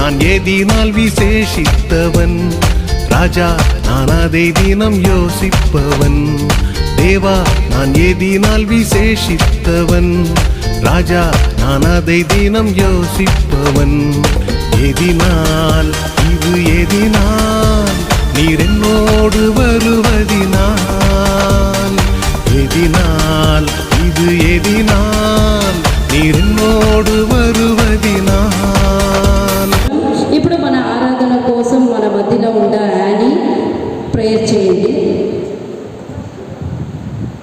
நான் எதினால் விசேஷித்தவன், ராஜா நான் அதை தினம் யோசிப்பவன். தேவா நான் எதினால் விசேஷித்தவன், ராஜா நான் அதை தினம் யோசிப்பவன். எதினால் இது எதினால் நீர் என்னோடு வருவதினால், எதினால் இது ఎదినాల్ నీరెన్నోడు వరువదినాల్. ఇప్పుడు మన ఆరాధన కోసం మన మధ్యలో ఉన్న యానీ ప్రేయర్ చేయండి.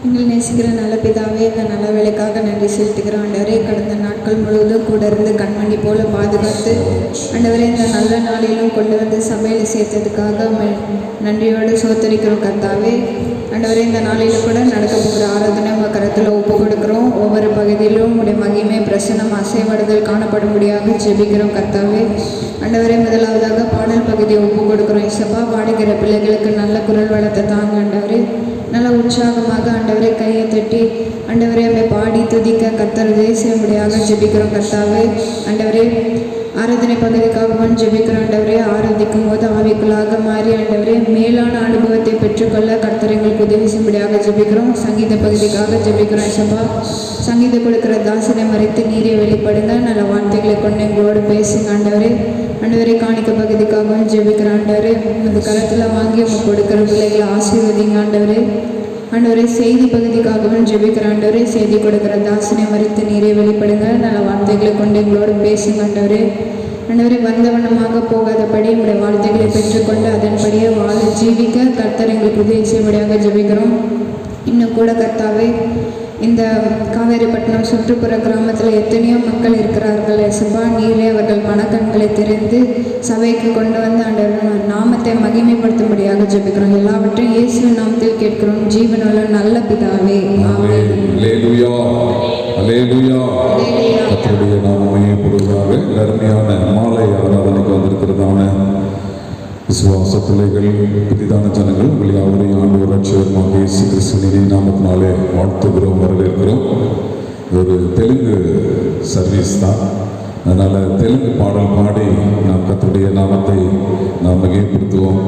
எங்கள் நேசிக்கிற நல்ல பிதாவே, இந்த நல்ல வேலைக்காக நன்றி செலுத்துகிற ஆண்டவரே, கடந்த நாட்கள் முழுவதும் கூட இருந்து கண்மணி போல பாதுகாத்து ஆண்டவரே இந்த நல்ல நாளிலும் கொண்டு வந்து சபையில் சேர்த்ததுக்காக நன்றியோடு சோத்தரிக்கிறோம் கர்த்தாவே. ஆண்டவரே இந்த நாளில் கூட நடக்க போகிற ஆராதனை உங்கள் கருத்தில் ஒப்பு கொடுக்குறோம். ஒவ்வொரு பகுதியிலும் உடைய மகிமை பிரசனம் அசைவடுதல் காணப்படும்படியாக ஜெபிக்கிறோம் கர்த்தாவே. ஆண்டவரே முதலாவதாக பாடல் பகுதியை ஒப்பு கொடுக்குறோம். இசப்பா பாடுகிற பிள்ளைகளுக்கு நல்ல குரல் வளத்தை தாங்க ஆண்டவரே. நல்ல உற்சாகமாக ஆண்டவரே கையை தட்டி ஆண்டவரே அவை பாடி துதிக்க கர்த்தர் உதவி செய்யும்படியாக ஜெபிக்கிறோம் கர்த்தாவே. ஆண்டவரே ஆராதனை பகுதிக்காகவும் ஜெபிக்கிறோம் ஆண்டவரே. ஆராதிக்கும் போது ஆவிக்குள்ளாக மாறி ஆண்டவரே மேலான அனுபவத்தை பெற்றுக்கொள்ள கர்த்தர் எங்களுக்கு உதவி செய்யும்படியாக ஜெபிக்கிறோம். சங்கீத பகுதிக்காக ஜெபிக்கிறோம். இசப்பா சங்கீதம் கொடுக்குற தாசனை மறைத்து நீரை வெளிப்படுங்க. நல்ல வார்த்தைகளை கொண்டு எங்களோடு பேசுங்க ஆண்டவரே. ஆண்டவரே காணிக்க பகுதிக்காகவும் ஜெபிக்கிற ஆண்டவரே இந்த கரத்தில் வாங்கி உங்களுக்கு கொடுக்குற பிள்ளைகளை ஆசீர்வதிங்க ஆண்டவரே. ஆண்டவரே செய்தி பகுதிக்காகவும் ஜெபிக்கிற ஆண்டவரே செய்தி கொடுக்குற தாசனை மறித்து நீரை வெளிப்படுங்க. நல்ல வார்த்தைகளை கொண்டு எங்களோடு பேசுங்க ஆண்டவரே. ஆண்டவரே வந்தவண்ணமாக போகாதபடி உங்களுடைய வார்த்தைகளை பெற்றுக்கொண்டு அதன்படியே வாழ ஜீவிக்க கர்த்தர் எங்களுக்கு உதவி செய்யும்படியாக ஜெபிக்கிறோம். இன்னும் கூட கர்த்தாவே இந்த காவேரிப்பட்டினம் சுற்றுப்புற கிராமத்தில் எத்தனையோ மக்கள் இருக்கிறார்கள். எசப்பா நீரே அவர்கள் மனக்கண்களை திறந்து சபைக்கு கொண்டு வந்து அந்த நாமத்தை மகிமைப்படுத்தும்படியாக ஜெபிக்கிறோம். எல்லாவற்றையும் இயேசுவின் நாமத்தில் கேட்கிறோம் ஜீவனுள்ள நல்ல பிதாவே. கர்த்தருடைய நாமமே பொருளாக அருமையான மாலை ஆராதனைக்கு வந்திருக்கிறதான விசுவாச பிள்ளைகள், புதிதான ஜனங்கள் உங்கள் யாவரையும் ஆண்டவர் ரட்சகருமாக இயேசு கிறிஸ்துவின் நாமத்தினாலே வாழ்த்துகிறோம், வரவேற்கிறோம். ஒரு தெலுங்கு சர்வீஸ் தான், அதனால் தெலுங்கு பாடல் பாடி நாம் கர்த்தருடைய நாமத்தை நாம் மகிமைப்படுத்துவோம்.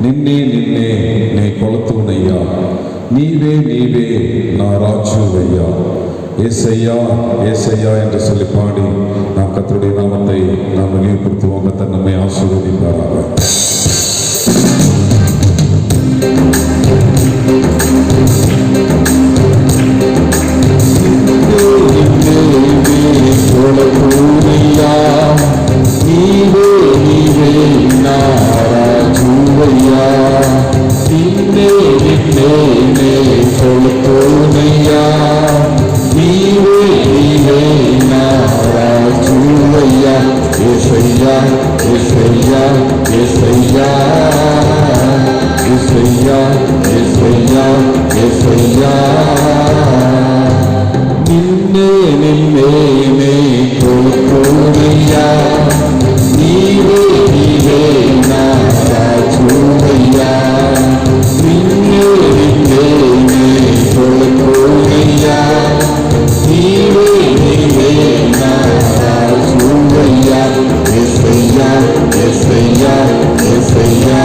நின்னே நின்னே நே கொளத்துவனையா, நீவே நீவே நான் ராஜுவையா, ஏசையா ஏசையா என்று சொல்லி பாடி நாம் கர்த்தருடைய நாமத்தை நாம் மகிமைப்படுத்துவோம். கர்த்தர் நம்மை ஆசீர்வதிப்பாராக. நீவே நீவே நாராஜுவையா, நின்னே நின்னே நே கொளுத்தோனையா, நீவே நீவே நாராஜுவையா, ஏசையா ஏசையா ஏசையா ஏசையா ஏசையா ஏசையா, நின்னே நின்னே நே கொளுத்தோனையா, நீவே நீவே நாராஜுவையா, நின்னே நின்னே நே கொளுத்தோனையா, நீவே நீவே நாராஜுவையா, ஏசையா ஏசையா ஏசையா.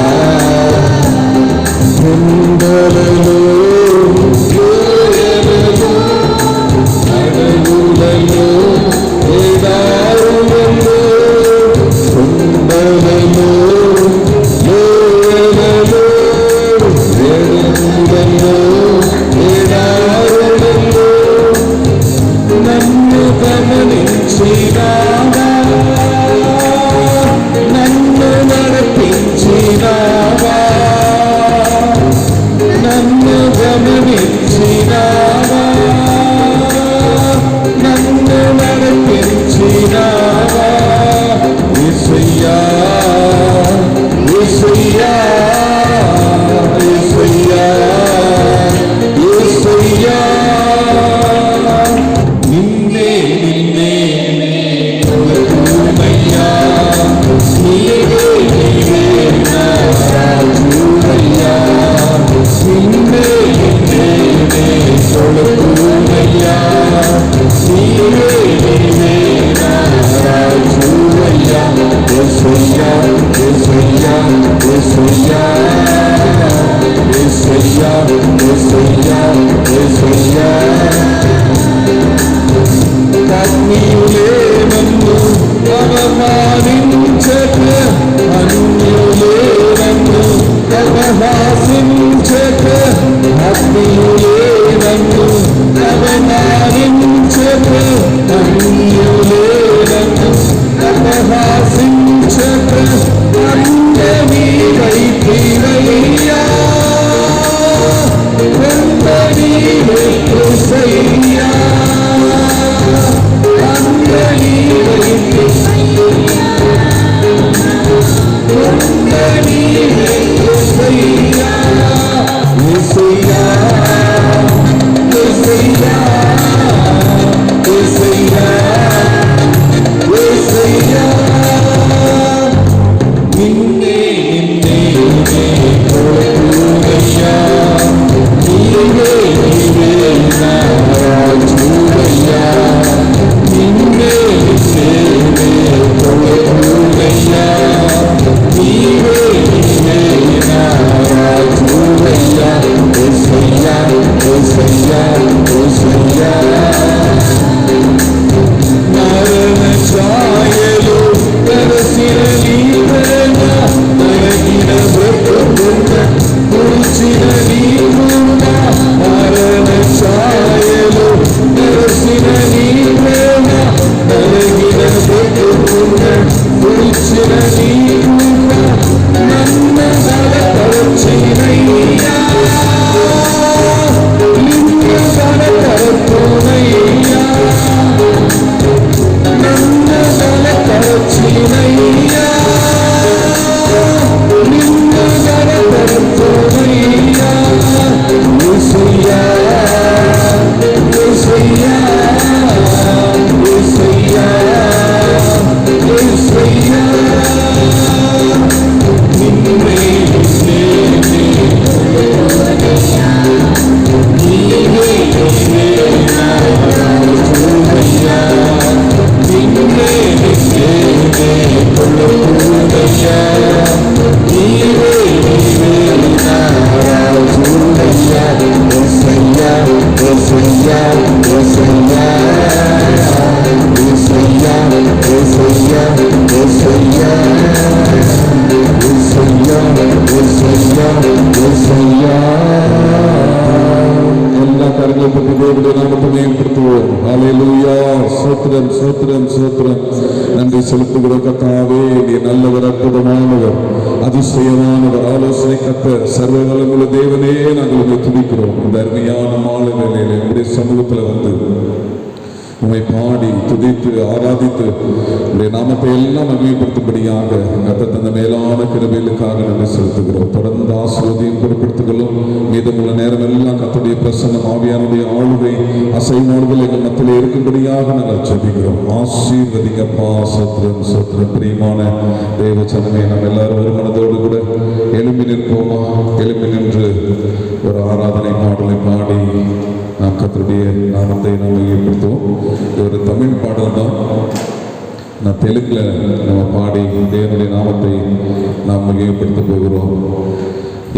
குண்டலோ நடுவுலையோ ஏதாருவல்லோ, குண்டலோ ஏதலோ యేసయ్యా యేసయ్యా యేసయ్యా యేసయ్యా యేసయ్యా యేసయ్యా అన్యులే నన్ను అవమానించక అన్యులే నన్ను అవహాసించక అన్యులే నన్ను అవమానించక అన్యులే నన్ను అవహాసించక అందరి వైపుయ్యా అందరి వైపుయ్యా എല്ലാ കരങ്ങളെപ്പറ്റി ദൈവത്തിന്റെ നാമത്തെ മേമ്പടുത്തുவோம். ഹല്ലേലൂയ. സ്തോത്രം സ്തോത്രം സ്തോത്രം. നന്ദി செலுத்துகிற கர்த்தாவே, நீர் நல்லவர், அற்புதமானவர், அதிசயமானவர், ஆலோசனை கர்த்தர், சர்வவல்லமையுள்ள தேவனே, நாங்கள் உம்மை துதிக்கிறோம். இந்த அருமையான மாலை வேளையிலே உம்முடைய சமூகத்தில் வந்து உம்மை பாடி துதித்து ஆராதித்து உடைய நாமத்தை எல்லாம் மகிமைப்படுத்தும்படியாக கர்த்தர் தந்த மேலான கிருபைகளுக்காக நன்றி செலுத்துகிறோம். தொடர்ந்து ஆசீர்வாதம் பொறுப்படுத்திக்கொள்ளும். மீதமுள்ள நேரம் எல்லாம் கர்த்தருடைய பிரசன்னம் ஆவியானுடைய ஆளுகை அசைமாடுதல் எங்கள் மத்தியிலே இருக்கும்படியாக நாங்கள் ஜெபிக்கிறோம். ஆசீர்வதிங்கப்பா. சோத்திரம் சோத்திரம். பிரியமான தேவ ஜனமே, நாம் எல்லாரும் ஒரு மனதோடு கூட எழும்பி நிற்போமா? எழும்பி நின்று ஒரு ஆராதனை பாடலை பாடி நாம் கர்த்தருடைய நாமத்தை நாம் மையப்படுத்துவோம். இது ஒரு தமிழ் பாடல் தான். நான் தெலுங்கில் நம்ம பாடி தேவனுடைய நாமத்தை நாம் மையப்படுத்த போகிறோம்.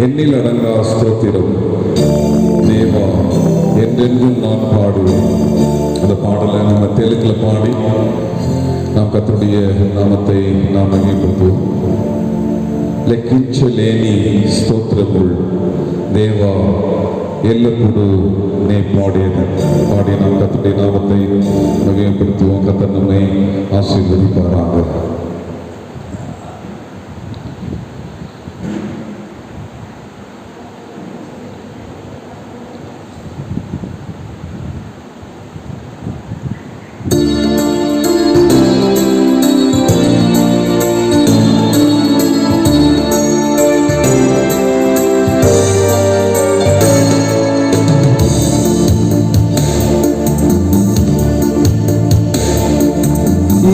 எண்ணில் அடங்கா ஸ்தோத்திரம் தேவா என்றென்றும் நான் பாடுவேன். அந்த பாடலை நம்ம தெலுங்கில் பாடி நாம் கர்த்தருடைய நாமத்தை நாம் மையப்படுத்துவோம். లెక్కించలేని స్తోత్రములు దేవా ఎల్లప్పుడూ నే பாடி நாம் கர்த்தருடைய நாமத்தை மகிமைப்படுத்துவோம். கர்த்தர் நம்மை ஆசீர்வதிப்பாராக.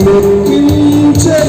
లెక్కించలేని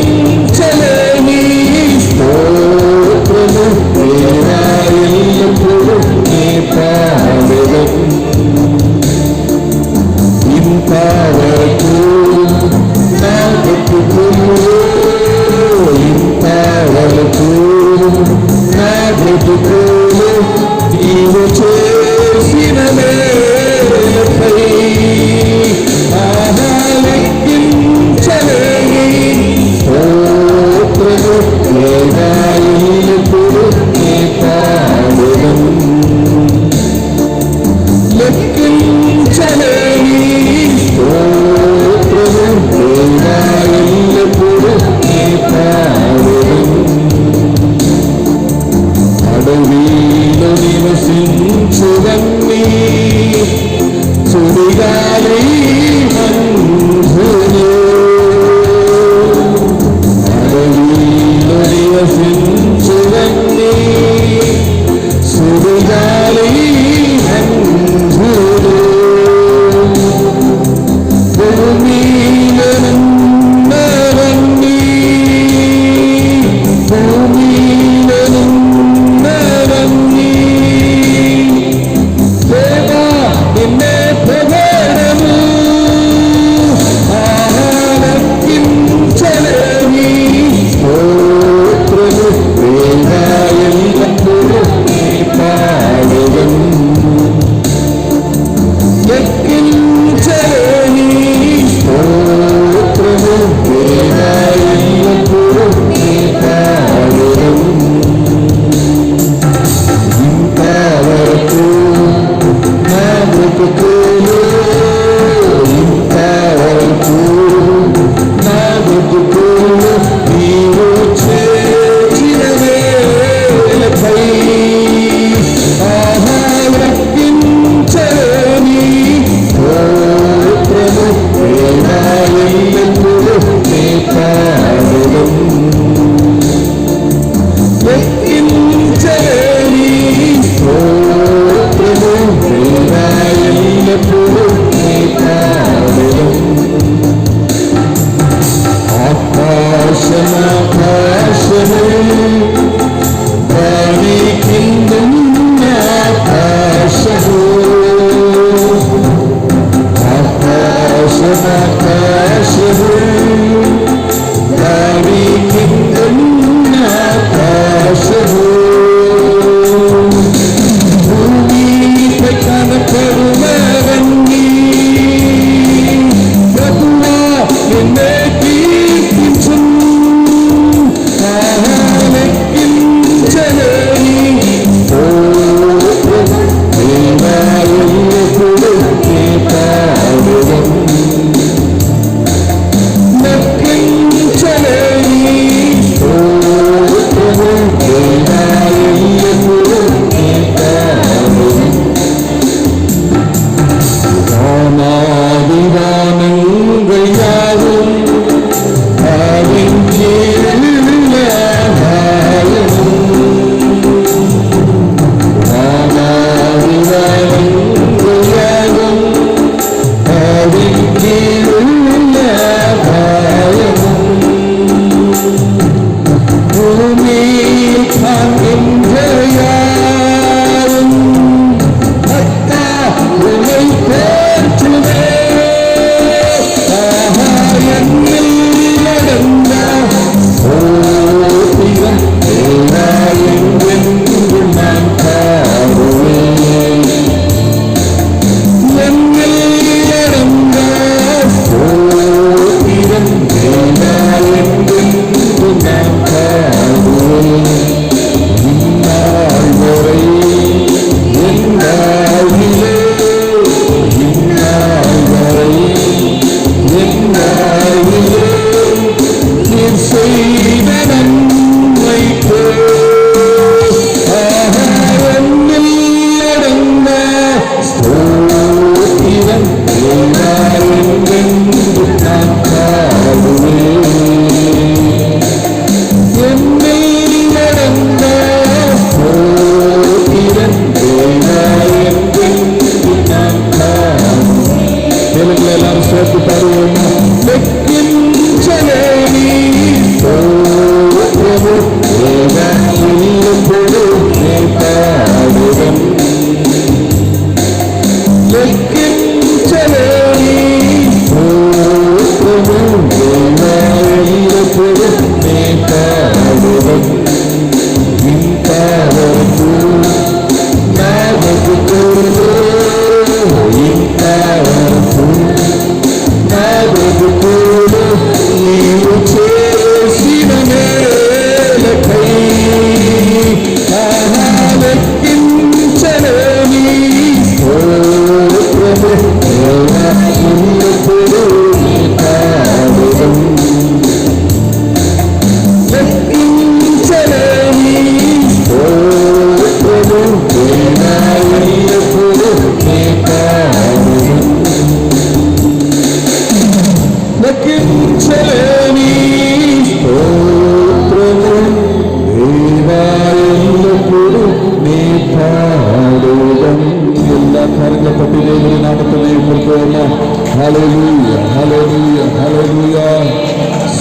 లెక్కించలేని స్తోత్రము దేవా ఎల్లప్పుడూ నీ పాదెదం. ఇంతవరకు నా బ్రతుకులో ఇంతవరకు నా బ్రతుకులో నీవు చేసిన మేలపై లెక్కించలేని స్తోత్రము దేవా ఎల్లప్పుడూ నీ పాదెదం. లెక్కించలేని స్తోత్రము దేవా ఎల్లప్పుడూ నీ పాదెదం. అడవిలో నివసించువన్నీ సుడిగాలి మంజులు. అడవిలో నివసించువన్నీ సుడిగాలి మంజులు. భూమిలో ఉన్నవన్నీ భూమిలో ఉన్నవన్నీ దేవా నిన్నే పొగడము. లెక్కించలేని స్తోత్రము దేవా ఎల్లప్పుడూ నీ పాదెదం. లెక్కించలేని స్తోత్రము దేవా ఎల్లప్పుడూ నీ పాదెదం. ఇంతవరకు నా బ్రతుకులో ఇంతవరకు నా బ్రతుకులో నీవు చేసిన మేలపై లెక్కించలేని స్తోత్రము దేవా ఎల్లప్పుడూ నీ పాదెదం. లెక్కించలేని స్తోత్రము దేవా ఎల్లప్పుడూ నీ పాదెదం. ఆకాశము దాని కిందున్న ఆకాశము ఆకాశము దాని కిందున్న ఆకాశము భూమిపై కనపడునవన్నీ ప్రభువా నిన్నే కీర్తించు. లెక్కించలేని స్తోత్రము దేవా ఎల్లప్పుడూ నీ పాదెదం. లెక్కించలేని స్తోత్రము దేవా ఎల్లప్పుడూ నీ పాదెదం. వానాదివానంగయావు భావించేలాగాయము. వానాదివానంగయావు భావించేలాగాయము. భూమి కాంగింజయావు భక్త ఉమై పేర్చునే ஹalleluya ஹalleluya ஹalleluya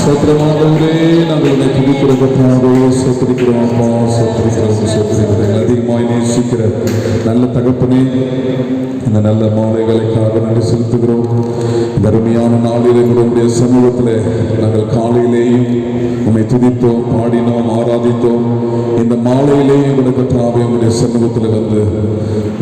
சோத்ரமாகவே நாங்கள் உன்னை துதிக்கிறோம் கர்த்தாவே சோத்ரிக்கிறோம் அப்பா சோத்ரிக்கிறோம் அதிகமாய் நேசிக்கிற நல்ல தகப்பனே இந்த நல்ல மாலைகளுக்காக நாங்கள் செலுத்துகிறோம். இந்த அருமையான நாளிலே உடைய சமூகத்தில் நாங்கள் காலையிலேயும் உம்மை துதித்தோம், பாடினோம், ஆராதித்தோம். இந்த மாலையிலேயும் கர்த்தாவே உடைய சமூகத்தில் வந்து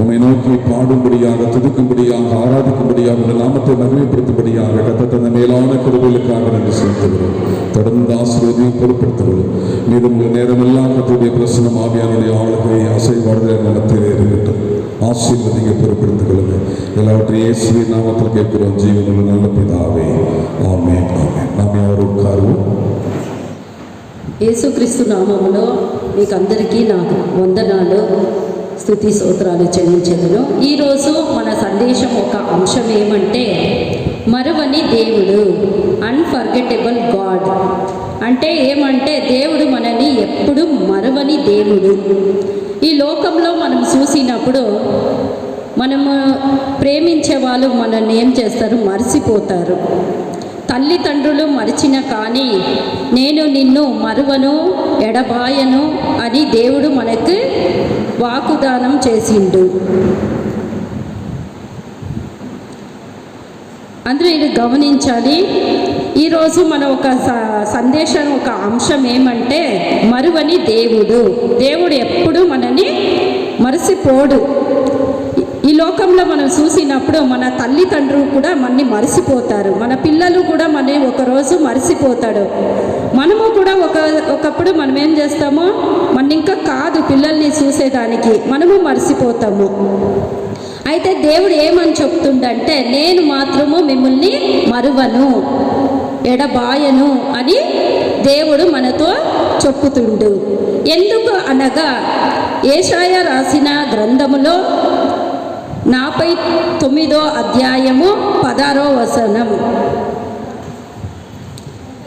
உம்மை நோக்கி பாடும்படியாக, துதிக்கும்படியாக, ஆராதிக்கும்படியாக, உடைய நாமத்தை மகிமைப்படுத்தும்படியாக கர்த்தர் தந்த மேலான கிருபைகளுக்காக நாங்கள் செலுத்துகிறோம். தொடர்ந்து ஆசீர்வதியும் பொறுப்படுத்துகிறோம். மீதும் நேரமெல்லாம் கர்த்தருடைய பிரசன்னம் ஆவியானுடைய ஆளுகை அசைவாடுதல் மனத்திலே இருக்கட்டும். ஆசீர்வதிங்க, பொறுப்படுத்துகிறது எல்லாவற்றையும் இயேசுவின் நாமத்தில் கேட்கிறோம் ஜீவனுள்ள நல்ல பிதாவே, ஆமென் ஆமென். நாம் யாரும் ఉన్నారు. యేసుక్రీస్తు నామములో మీకు అందరికీ నాకు వందనాలు, స్తుతి స్తోత్రాలు చెల్లించెదను. ఈరోజు మన సందేశం ఒక అంశం ఏమంటే మరువని దేవుడు, అన్ఫర్గెటబుల్ గాడ్. అంటే ఏమంటే దేవుడు మనని ఎప్పుడు మరువని దేవుడు. ఈ లోకంలో మనం చూసినప్పుడు మనము ప్రేమించే వాళ్ళు మనల్ని ఏం చేస్తారు, మర్చిపోతారు. తల్లిదండ్రులు మరిచిన కానీ నేను నిన్ను మరువను, ఎడబాయను అని దేవుడు మనకు వాగ్దానం చేసిండు. అందరూ ఇది గమనించాలి. ఈరోజు మన ఒక సందేశం, ఒక అంశం ఏమంటే మరువని దేవుడు. దేవుడు ఎప్పుడు మనని మరచిపోడు. ఈ లోకంలో మనం చూసినప్పుడు మన తల్లిదండ్రులు కూడా మనని మరచిపోతారు, మన పిల్లలు కూడా మనని ఒకరోజు మరచిపోతాడు. మనము కూడా ఒకప్పుడు మనం ఏం చేస్తామో, మన ఇంకా కాదు పిల్లల్ని చూసేదానికి మనము మరచిపోతాము. అయితే దేవుడు ఏమని చెప్తుండంటే నేను మాత్రము మిమ్మల్ని మరువను, ఎడబాయను అని దేవుడు మనతో చెప్పుతుండు. ఎందుకు అనగా యెషయా రాసిన గ్రంథములో 49వ అధ్యాయము 16వ వచనం.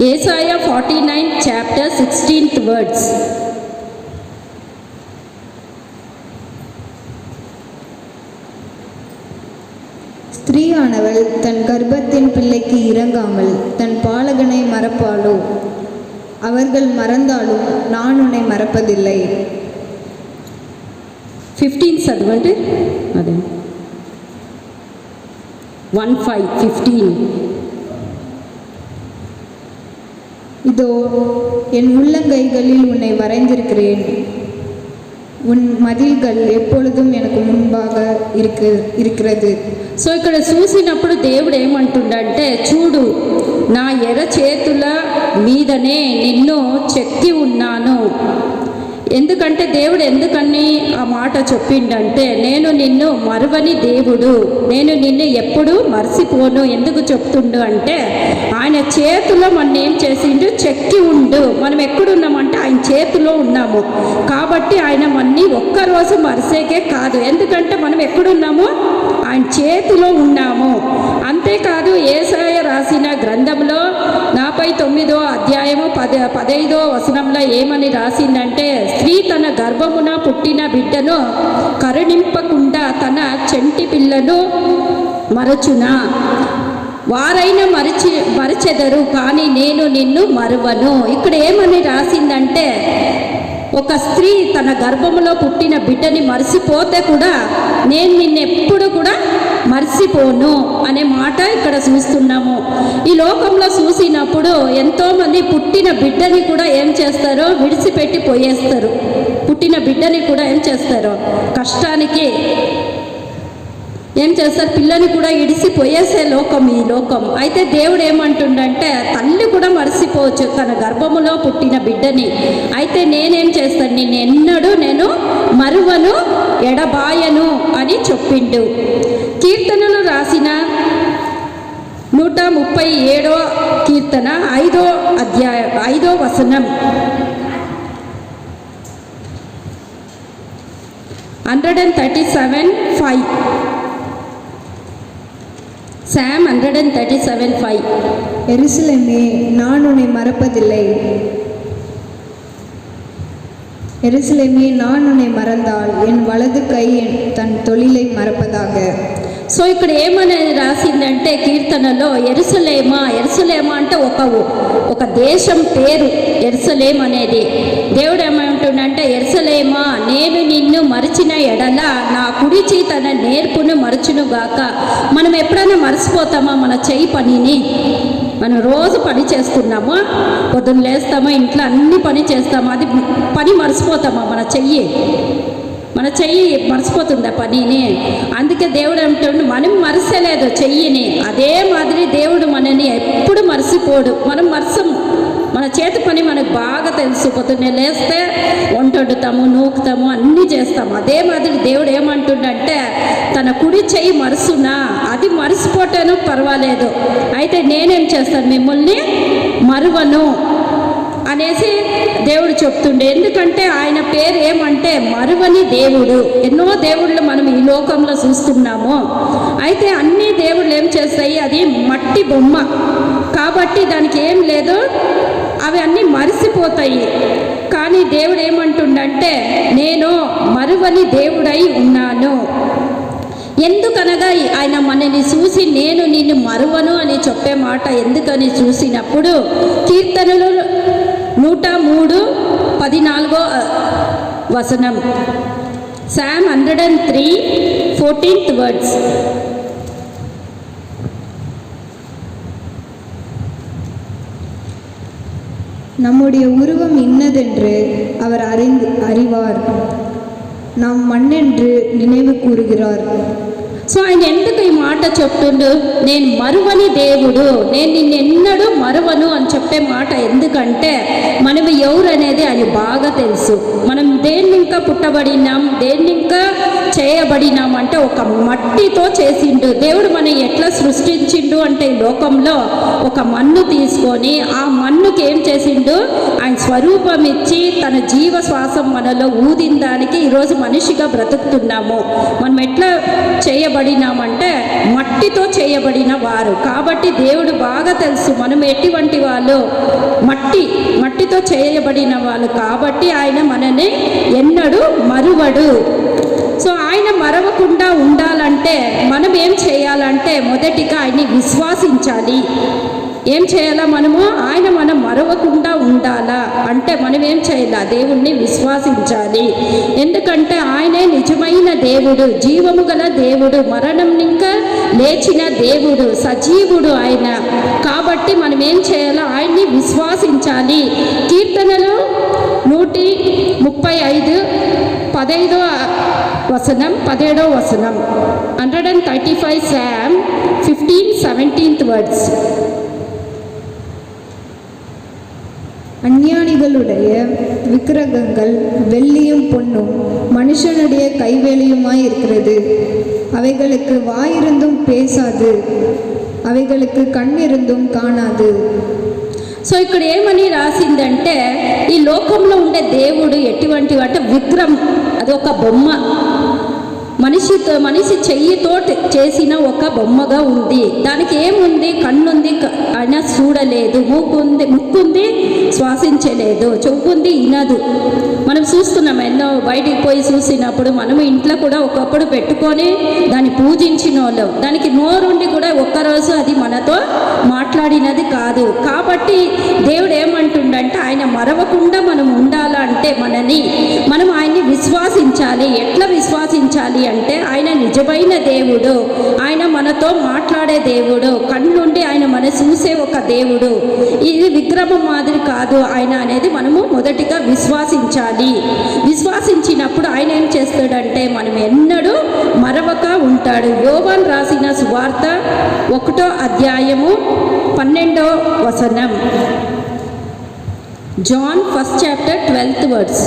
యెషయా 49 chapter 16th words. ஸ்திரீயானவள் தன் கர்ப்பத்தின் பிள்ளைக்கு இறங்காமல் தன் பாலகனை மறப்பாளோ? அவர்கள் மறந்தாலும் நான் உன்னை மறப்பதில்லை. 15 చదవండి. అదే 1:15. இதோ என் உள்ளங்கைகளில் உன்னை வரைந்திருக்கிறேன், உன் மதில்கள் எப்பொழுதும் எனக்கு முன்பாக இருக்கிறது. సో ఇక్కడ చూసినప్పుడు దేవుడు ఏమంటుండంటే, చూడు నా ఎర్ర చేతుల మీదనే నిన్ను చెక్కి ఉన్నాను. ఎందుకంటే దేవుడు ఎందుకని ఆ మాట చెప్పిండంటే, నేను నిన్ను మరువని దేవుడు, నేను నిన్ను ఎప్పుడు మర్చిపోను. ఎందుకు చెప్తుండు అంటే ఆయన చేతిలో మన ఏం చేసిండు, చెక్కి ఉండు. మనం ఎక్కడున్నామంటే ఆయన చేతిలో ఉన్నాము. కాబట్టి ఆయన మనని ఒక్కరోజు మరిసేకే కాదు, ఎందుకంటే మనం ఎక్కడున్నాము, ఆయన చేతిలో ఉన్నాము. అంతేకాదు యెషయా రాసిన గ్రంథంలో 49వ అధ్యాయము 15వ వచనంలో ఏమని రాసిందంటే, స్త్రీ తన గర్భమున పుట్టిన బిడ్డను కరుణింపకుండా తన చెంటి పిల్లను మరచునా? వారైనా మరచెదరు కానీ నేను నిన్ను మరువను. ఇక్కడ ఏమని రాసిందంటే, ఒక స్త్రీ తన గర్భములో పుట్టిన బిడ్డని మర్చిపోతే కూడా నేను నిన్నెప్పుడు కూడా మర్చిపోను అనే మాట ఇక్కడ చూస్తున్నాము. ఈ లోకంలో చూసినప్పుడు ఎంతోమంది పుట్టిన బిడ్డని కూడా ఏం చేస్తారో విడిచిపెట్టి పోయేస్తారు. పుట్టిన బిడ్డని కూడా ఏం చేస్తారో కష్టానికి ఏం చేస్తారు, పిల్లని కూడా ఇడిసిపోయేసే లోకం ఈ లోకం. అయితే దేవుడు ఏమంటుండంటే, తల్లి కూడా మర్చిపోవచ్చు తన గర్భములో పుట్టిన బిడ్డని. అయితే నేనేం చేస్తాను, నిన్నెన్నడూ నేను మరువను, ఎడబాయను అని చెప్పిండు. కీర్తనలు రాసిన 137వ కీర్తన 5వ అధ్యాయం 5వ వచనం. 137:5. Psalm 137:5. எருசலேமே நான் உன்னை மறப்பதில்லை, எருசலேமே நான் உன்னை மறந்தால் என் வலது கை தன் தொழிலை மறப்பதாக. సో ఇక్కడ ఏమని రాసిందంటే కీర్తనలో ఎరుసలేమా అంటే ఒక దేశం పేరు ఎరుసలేం అనేది. దేవుడు ఏమంటుండంటే ఎరుసలేమా నేను నిన్ను మరిచిన ఎడల నా కుడిచి తన నేర్పును మరచును గాక. మనం ఎప్పుడైనా మర్చిపోతామా మన చెయ్యి పనిని? మనం రోజు పని చేస్తున్నామా? పొద్దున్న లేస్తామా, ఇంట్లో అన్ని పని చేస్తామా, అది పని మర్చిపోతామా? మన చెయ్యి మర్చిపోతుందా పనిని? అందుకే దేవుడు ఏమిటంటే మనం మరసలేదు చెయ్యిని, అదే మాదిరి దేవుడు మనని ఎప్పుడు మర్చిపోడు. మనం మరసము, మన చేతి పని మనకు బాగా తెలుసు. పొద్దున్నే లేస్తే వంట వండుతాము, నూకుతాము, అన్నీ చేస్తాము. అదే మాదిరి దేవుడు ఏమంటుండంటే తన కుడి చెయ్యి మరుసునా, అది మరిసిపోతేనూ పర్వాలేదు, అయితే నేనేం చేస్తాను, మిమ్మల్ని మరువను అనేసి దేవుడు చెప్తుండే. ఎందుకంటే ఆయన పేరు ఏమంటే మరువని దేవుడు. ఎన్నో దేవుళ్ళు మనం ఈ లోకంలో చూస్తున్నాము. అయితే అన్ని దేవుళ్ళు ఏం చేస్తాయి, అది మట్టి బొమ్మ కాబట్టి దానికి ఏం లేదు, అవి అన్నీ మరిసిపోతాయి. కానీ దేవుడు ఏమంటుండంటే నేను మరువని దేవుడై ఉన్నాను. ఎందుకనగా ఆయన మనని చూసి నేను నిన్ను మరువను అని చెప్పే మాట ఎందుకని చూసినప్పుడు కీర్తనలు 103:14 Psalm 103:14 words. நம்முடைய உருவம் இன்னதென்று அவர் அறிவார், நாம் மண்ணென்று நினைவு கூறுகிறார். సో ఆయన ఎందుకు ఈ మాట చెప్తుండు, నేను మరువని దేవుడు, నేను నిన్నెన్నడూ మరువను అని చెప్పే మాట ఎందుకంటే మనం ఎవరు అనేది ఆయన బాగా తెలుసు. మనం దేన్ని ఇంకా పుట్టబడినాం, దేన్ని ఇంకా చేయబడినాం అంటే ఒక మట్టితో చేసిండు దేవుడు. మనం ఎట్లా సృష్టించిండు అంటే ఈ లోకంలో ఒక మన్ను తీసుకొని ఆ మన్నుకి ఏం చేసిండు, ఆయన స్వరూపం ఇచ్చి తన జీవ శ్వాసం మనలో ఊదిన దానికి ఈరోజు మనిషిగా బ్రతుకుతున్నాము. మనం ఎట్లా చేయబడినామంటే మట్టితో చేయబడిన వారు కాబట్టి దేవుడు బాగా తెలుసు మనం ఎటువంటి వాళ్ళు, మట్టితో చేయబడిన వాళ్ళు కాబట్టి ఆయన మనని ఎన్నడూ మరువడు. సో ఆయన మరవకుండా ఉండాలంటే మనం ఏం చేయాలంటే మొదటిగా ఆయన్ని విశ్వాసించాలి. ఏం చేయాలా మనము, మనం మరవకుండా ఉండాలా అంటే మనం ఏం చేయాలా, దేవుణ్ణి విశ్వాసించాలి. ఎందుకంటే ఆయనే నిజమైన దేవుడు, జీవము గల దేవుడు, మరణం ఇంకా లేచిన దేవుడు, సజీవుడు ఆయన. కాబట్టి మనం ఏం చేయాలా, ఆయన్ని విశ్వాసించాలి. కీర్తనలు 135 15వ వచనం 135 Psalm 15-17 words. அஞ்ஞானிகளுடைய விக்கிரகங்கள் வெள்ளியும் பொன்னும் மனுஷனுடைய கைவேலையுமாய் இருக்கிறது. அவைகளுக்கு வாயிருந்தும் பேசாது, అவைகளுக்கு కన్నిరుందుం కానాదు. సో ఇక్కడ ఏమని రాసిందంటే ఈ లోకంలో ఉండే దేవుడు ఎటువంటి అంటే విగ్రహం, అది ఒక బొమ్మ, మనిషి చెయ్యితో చేసిన ఒక బొమ్మగా ఉంది. దానికి ఏముంది, కన్నుంది అయినా చూడలేదు, ముక్కుంది శ్వాసించలేదు, చెవుంది వినదు. మనం చూస్తున్నాం ఎన్నో, బయటికి పోయి చూసినప్పుడు మనము ఇంట్లో కూడా ఒకప్పుడు పెట్టుకొని దాన్ని పూజించిన వాళ్ళు, దానికి నోరుండి కూడా ఒక్కరోజు అది మనతో మాట్లాడినది కాదు. కాబట్టి దేవుడు ఏమంటుండంటే ఆయన మరవకుండా మనం ఉండాలంటే మనం ఆయన్ని విశ్వాసించాలి. ఎట్లా విశ్వాసించాలి అంటే ఆయన నిజమైన దేవుడు, ఆయన మనతో మాట్లాడే దేవుడు, కళ్ళుండి ఆయన మన చూసే ఒక దేవుడు, ఇది విగ్రహం మాదిరి కాదు ఆయన అనేది మనము మొదటిగా విశ్వాసించాలి. విశ్వాసించినప్పుడు ఆయన ఏం చేస్తాడంటే మనం ఎన్నడూ మరవక ఉంటాడు. యోవాను రాసిన సువార్త 1వ అధ్యాయము 12వ వచనం. John 1st chapter 12th words.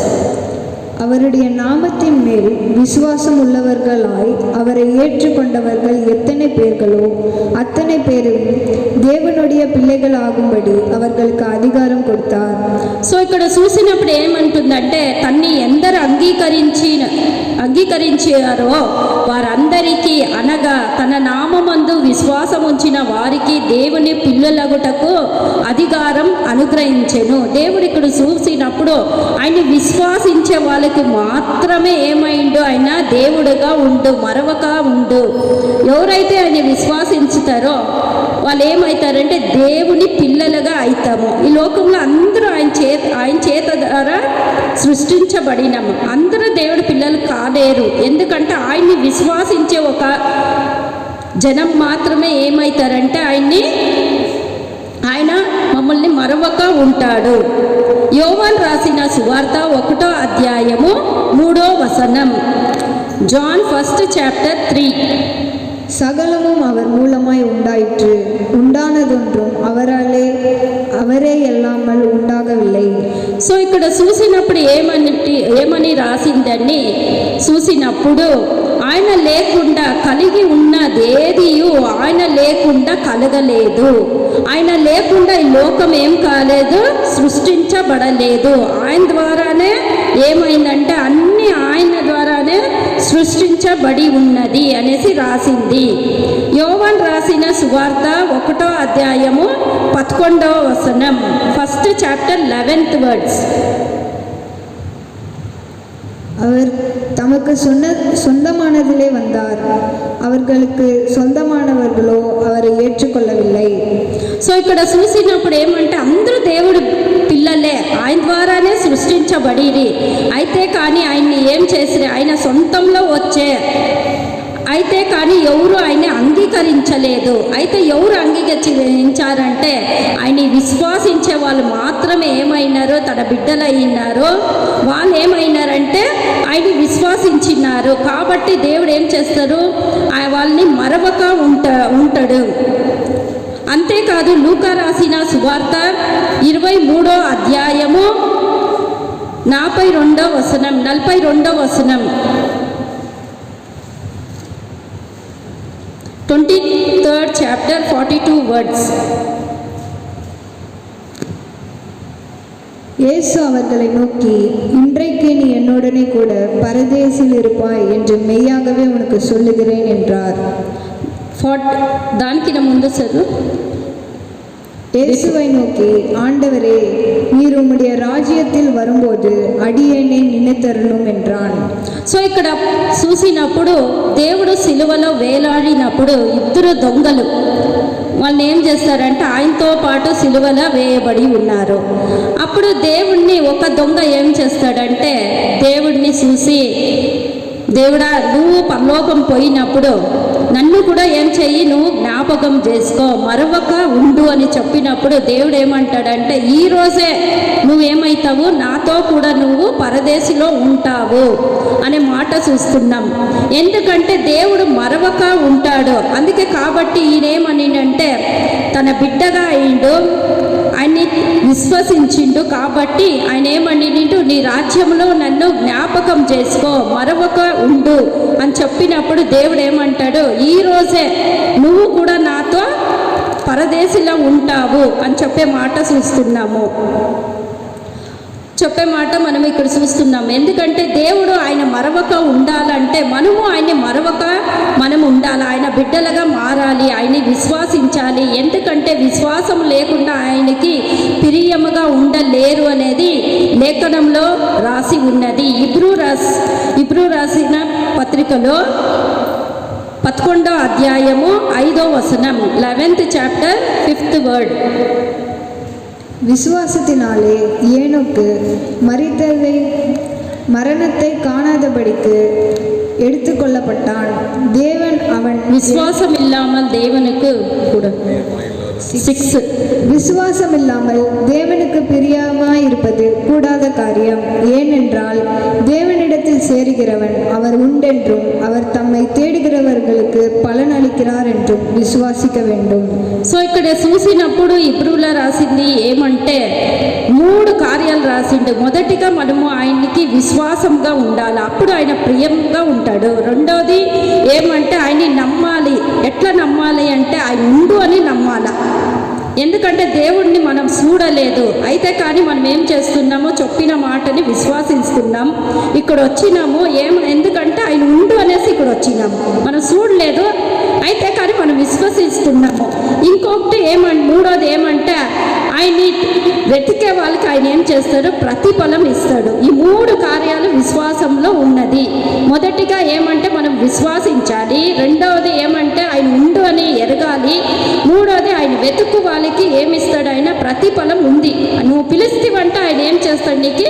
அவருடைய நாமத்தின் மேல் விசுவாசம் உள்ளவர்களாய் அவரை ஏற்றுக்கொண்டவர்கள் எத்தனை பேர்களோ அத்தனை பேரும் தேவனுடைய தேவனுடைய பிள்ளைகள் ஆகும்படி அவர்களுக்கு அதிகாரம் கொடுத்தார். సో ఇక్కడ చూసినప్పుడు ఏమంటుందంటే తన్ని ఎందరు అంగీకరించారో వారందరికీ అనగా తన నామమందు విశ్వాసం ఉంచిన వారికి దేవుని పిల్లలగుటకు అధికారం అనుగ్రహించెను. దేవుడు ఇక్కడ చూసినప్పుడు ఆయన విశ్వాసించే వాళ్ళకి మాత్రమే ఏమైండు, ఆయన దేవుడుగా ఉండు, మరొక ఉండు. ఎవరైతే ఆయన విశ్వాసించుతారో వాళ్ళు ఏమవుతారంటే దేవుని పిల్లలుగా అవుతాము. ఈ లోకంలో అందరూ ఆయన చేత ద్వారా సృష్టించబడినాము. అందరూ దేవుడి పిల్లలు కాలేరు. ఎందుకంటే ఆయన్ని విశ్వాసించే ఒక జనం మాత్రమే ఏమవుతారంటే ఆయన మమ్మల్ని మరొక ఉంటాడు. యోవాను రాసిన సువార్త 1వ అధ్యాయము 3వ వచనం. John 1st chapter 3. சகலமும் அவர் மூலமாய் உண்டாயிற்று, உண்டானதொன்றும் அவரே எல்லாமல் உண்டாகவில்லை. సో ఇక్కడ చూసినప్పుడు ఏమని రాసిందని చూసినప్పుడు ఆయన లేకుండా కలిగి ఉన్నదేదియు ఆయన లేకుండా కలగలేదు. ఆయన లేకుండా ఈ లోకం ఏం కాలేదు, సృష్టించబడలేదు. ఆయన ద్వారానే ఏమైందంటే అన్ని ఆయన ద్వారానే సృష్టించబడి ఉన్నది అనేసి రాసింది. యోవాను రాసిన సువార్త 1వ అధ్యాయము 11వ వచనం. 1st chapter 11th words. அவர் தமக்கு சொந்தமானதிலே வந்தார், அவர்களுக்கு சொந்தமானவர்களோ அவரை ఏర్చుకొల్లవిல்லை. సో ఇక్కడ చూసినప్పుడు ఏమంటే అందరూ దేవుడు పిల్లలే, ఆయన ద్వారానే సృష్టించబడిరి. అయితే కానీ ఆయన్ని ఏం చేసిరి, ఆయన సొంతంలో వచ్చే అయితే కానీ ఎవరు ఆయన అంగీకరించలేదు. అయితే ఎవరు అంగీకరించారంటే ఆయన్ని విశ్వాసించే వాళ్ళు మాత్రమే ఏమైనారో, తన బిడ్డలు అయినారో వాళ్ళు ఏమైనారంటే ఆయన్ని విశ్వాసించినారు. కాబట్టి దేవుడు ఏం చేస్తారు, వాళ్ళని మరొక ఉంటాడు. అంతేకాదు లూకా రాసిన సువార్త 23వ అధ్యాయము 42వ వచనం. 23rd chapter 42 words. இயேசு அவர்களை நோக்கி, இன்றைக்கு நீ என்னுடனே கூட பரதேசில் இருப்பாய் என்று மெய்யாகவே உனக்கு சொல்லுகிறேன் என்றார். దానికి ముందు చదువు. இயேசுவை நோக்கி, ஆண்டவரே, நீர் உம்முடைய ராஜ்யத்தில் வரும்போது அடியேனை நினைத்தருளும் என்றான். సో ఇక్కడ చూసినప్పుడు దేవుడు సిలువలో వేలాడినప్పుడు ఇద్దరు దొంగలు వాళ్ళని ఏం చేస్తారంటే ఆయనతో పాటు సిలువలో వేయబడి ఉన్నారు. అప్పుడు దేవుణ్ణి ఒక దొంగ ఏం చేస్తాడంటే దేవుడిని చూసి, దేవుడా నువ్వు పరలోకం పోయినప్పుడు నన్ను కూడా ఏం చెయ్యి, నువ్వు జ్ఞాపకం చేసుకో, మరొక ఉండు అని చెప్పినప్పుడు దేవుడు ఏమంటాడంటే ఈరోజే నువ్వేమవుతావు, నాతో కూడా నువ్వు పరదేశిలో ఉంటావు అనే మాట చూస్తున్నాం. ఎందుకంటే దేవుడు మరొక ఉంటాడు. అందుకే కాబట్టి ఈయనేమనిండంటే తన బిడ్డగా అయిండు, ఆయన్ని విశ్వసించిండు. కాబట్టి ఆయన ఏమనిండు, నీ రాజ్యంలో నన్ను జ్ఞాపకం చేసుకో, మరొక ఉండు అని చెప్పినప్పుడు దేవుడు ఏమంటాడు, ఈరోజే నువ్వు కూడా నాతో పరదేశిలో ఉంటావు అని చెప్పే మాట చూస్తున్నాము. చెప్పే మాట మనం ఇక్కడ చూస్తున్నాము. ఎందుకంటే దేవుడు ఆయన మరొక ఉండాలంటే మనము ఆయన్ని మరొక మనం ఉండాలి, ఆయన బిడ్డలుగా మారాలి, ఆయన్ని విశ్వాసించాలి. ఎందుకంటే విశ్వాసం లేకుండా ఆయనకి ప్రియముగా ఉండలేరు అనేది లేఖనంలో రాసి ఉన్నది. ఇబ్రూ రాసిన పత్రికలో 11వ అధ్యాయము 5వ వచనం. 11th chapter 5th word. விசுவாசத்தினாலே ஏனோக்கு மரணத்தை காணாதபடிக்கு எடுத்துக்கொள்ளப்பட்டான். தேவன் அவன் விசுவாசம் இல்லாமல் தேவனுக்கு கூட 6. விசுவாசம் இல்லாமல் தேவனுக்கு பிரியமாய் இருப்பது கூடாத காரியம். ஏனென்றால் தேவனிடத்தில் சேருகிறவன் அவர் உண்டென்றும் அவர் தம்மை தேடுகிறவர்களுக்கு பலன் அளிக்கிறார் என்றும் విశ్వాసిక வேண்டும். సో ఇక్కడ చూసినప్పుడు ఇబ్రూలో రాసింది ఏమంటే 3 కార్యాలు రాసిండు. మొదటిగా మనము ఆయనకి విశ్వాసంగా ఉండాలి, అప్పుడు ఆయన ప్రియంగా ఉంటాడు. రెండవది ఏమంటే ఆయన్ని నమ్మాలి. ఎట్లా నమ్మాలి అంటే ఆయన ఉండు అని నమ్మాల. ఎందుకంటే దేవుడిని మనం చూడలేదు, అయితే కానీ మనం ఏం చేస్తున్నామో చెప్పిన మాటని విశ్వాసిస్తున్నాం. ఇక్కడ వచ్చినాము ఎందుకంటే ఆయన ఉండు అనేసి ఇక్కడ వచ్చినాము. మనం చూడలేదు, అయితే కానీ మనం విశ్వసిస్తున్నాము. ఇంకొకటి మూడోది ఏమంటే ఆయన్ని వెతికే వాళ్ళకి ఆయన ఏం చేస్తాడు, ప్రతిఫలం ఇస్తాడు. ఈ 3 కార్యాలు విశ్వాసంలో ఉన్నది. మొదటిగా ఏమంటే మనం విశ్వాసించాలి, రెండవది ఏమంటే ఆయన ఉండు అని ఎరగాలి, మూడవది ఆయన వెతుకు వాళ్ళకి ఏమిస్తాడు, ఆయన ప్రతిఫలం ఉంది. నువ్వు పిలుస్తావంటే ఆయన ఏం చేస్తాడు, నీకు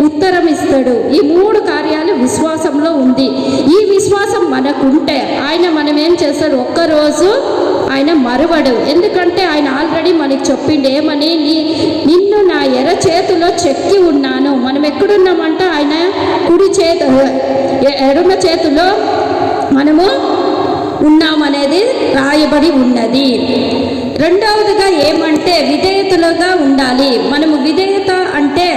ఉత్తరం ఇస్తాడు. ఈ 3 కార్యాలు విశ్వాసంలో ఉంది. ఈ విశ్వాసం మనకుంటే ఆయన మనం ఏం చేస్తాడు, ఒక్కరోజు ఆయన మరువడు. ఎందుకంటే ఆయన ఆల్రెడీ మనకి చెప్పిండు ఏమని, నిన్ను నా ఎర్ర చేతిలో చెక్కి ఉన్నాను. మనం ఎక్కడున్నామంటే ఆయన కుడి ఎడమ చేతిలో మనము ఉన్నామనేది రాయబడి ఉన్నది. రెండవదిగా ఏమంటే విధేయతలుగా ఉండాలి. మనము విధేయత అంటే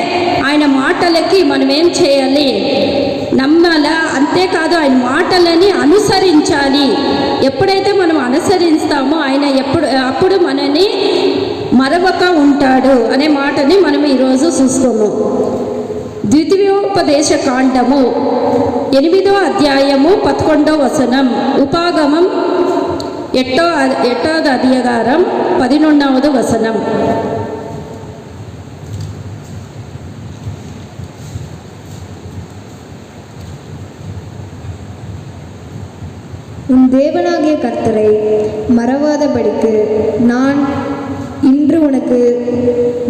ఆయన మాటలకి మనం ఏం చేయాలి, నమ్మాలా. అంతేకాదు ఆయన మాటలని అనుసరించాలి. ఎప్పుడైతే మనం అనుసరిస్తామో ఆయన అప్పుడు మనని మరవక ఉంటాడు అనే మాటని మనం ఈరోజు చూస్తాము. ద్వితీయోపదేశ కాండము 8వ అధ్యాయము 11వ వచనం, ఉపాగమం 8వ అధ్యాయం 11వ వచనం. உன் தேவனாகிய கர்த்தரை மறவாதபடிக்கு நான் இன்று உனக்கு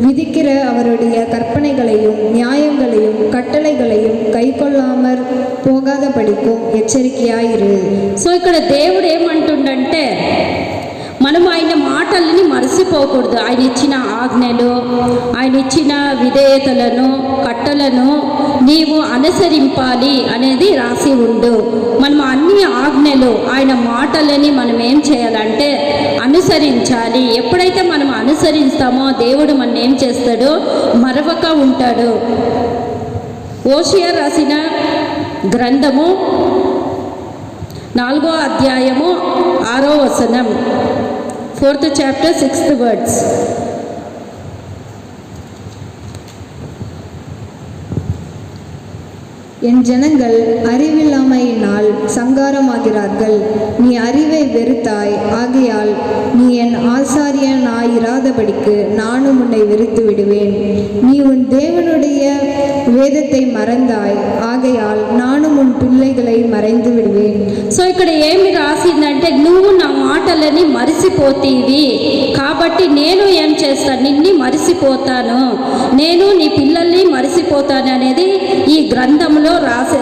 விதிக்கிற அவருடைய கற்பனைகளையும் நியாயங்களையும் கட்டளைகளையும் கைக்கொள்ளாமற் పోగాదపడిக்கும் ఎచ్చరికయాయిరు. సో ఇక్కడ దేవుడు ఏమంటుండంటే మనం ఆయన మాటలని మరచిపోకూడదు. ఆయన ఇచ్చిన ఆజ్ఞలు, ఆయన ఇచ్చిన విధేయతలను, కట్టలను నీవు అనుసరింపాలి అనేది రాసి ఉండు. మనం అన్ని ఆజ్ఞలు, ఆయన మాటలని మనం ఏం చేయాలంటే అనుసరించాలి. ఎప్పుడైతే మనం అనుసరిస్తామో దేవుడు మనం ఏం చేస్తాడో మరవక ఉంటాడు. ఓషియా రాసిన గ్రంథము 4వ అధ్యాయము 6వ వచనం, 4th chapter 6th words. என் ஜனங்கள் அறிவில்லாமையினால் சங்காரமாகிறார்கள். நீ அறிவை வெறுத்தாய், ஆகையால் நீ என் ஆசாரியனாயிராதபடிக்கு நானும் உன்னை வெறுத்து விடுவேன். நீ உன் தேவனுடைய వేదத்தை మరందాయ్, ఆగయాల్ నాను ఉన్ పిల్లైகளை మరైందు విడువేన్. సో ఇక్కడ ఏమి రాసిందంటే నువ్వు నా మాటలని మరిసిపోతీవి కాబట్టి నేను ఏం చేస్తాను, నిన్ని మరిసిపోతాను, నేను నీ పిల్లల్ని మరిసిపోతాను అనేది ఈ గ్రంథంలో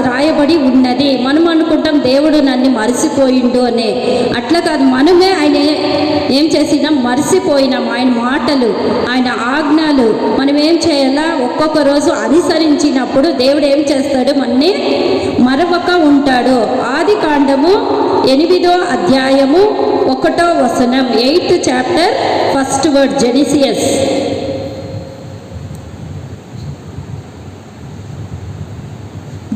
రాయబడి ఉన్నది. మనం అనుకుంటాం దేవుడు నన్ను మరిసిపోయిండు అని. అట్లా కాదు, మనమే ఆయన ఏం చేసినాం, మరిసిపోయినాం. ఆయన మాటలు, ఆయన ఆజ్ఞలు మనం ఏం చేయాలా, ఒక్కొక్క రోజు అనుసరించినప్పుడు దేవుడు ఏం చేస్తాడు, మనని మరవక ఉంటాడు. ఆది కాండము 8వ అధ్యాయము 1వ వచనం, 8th chapter 1st word, Genesis.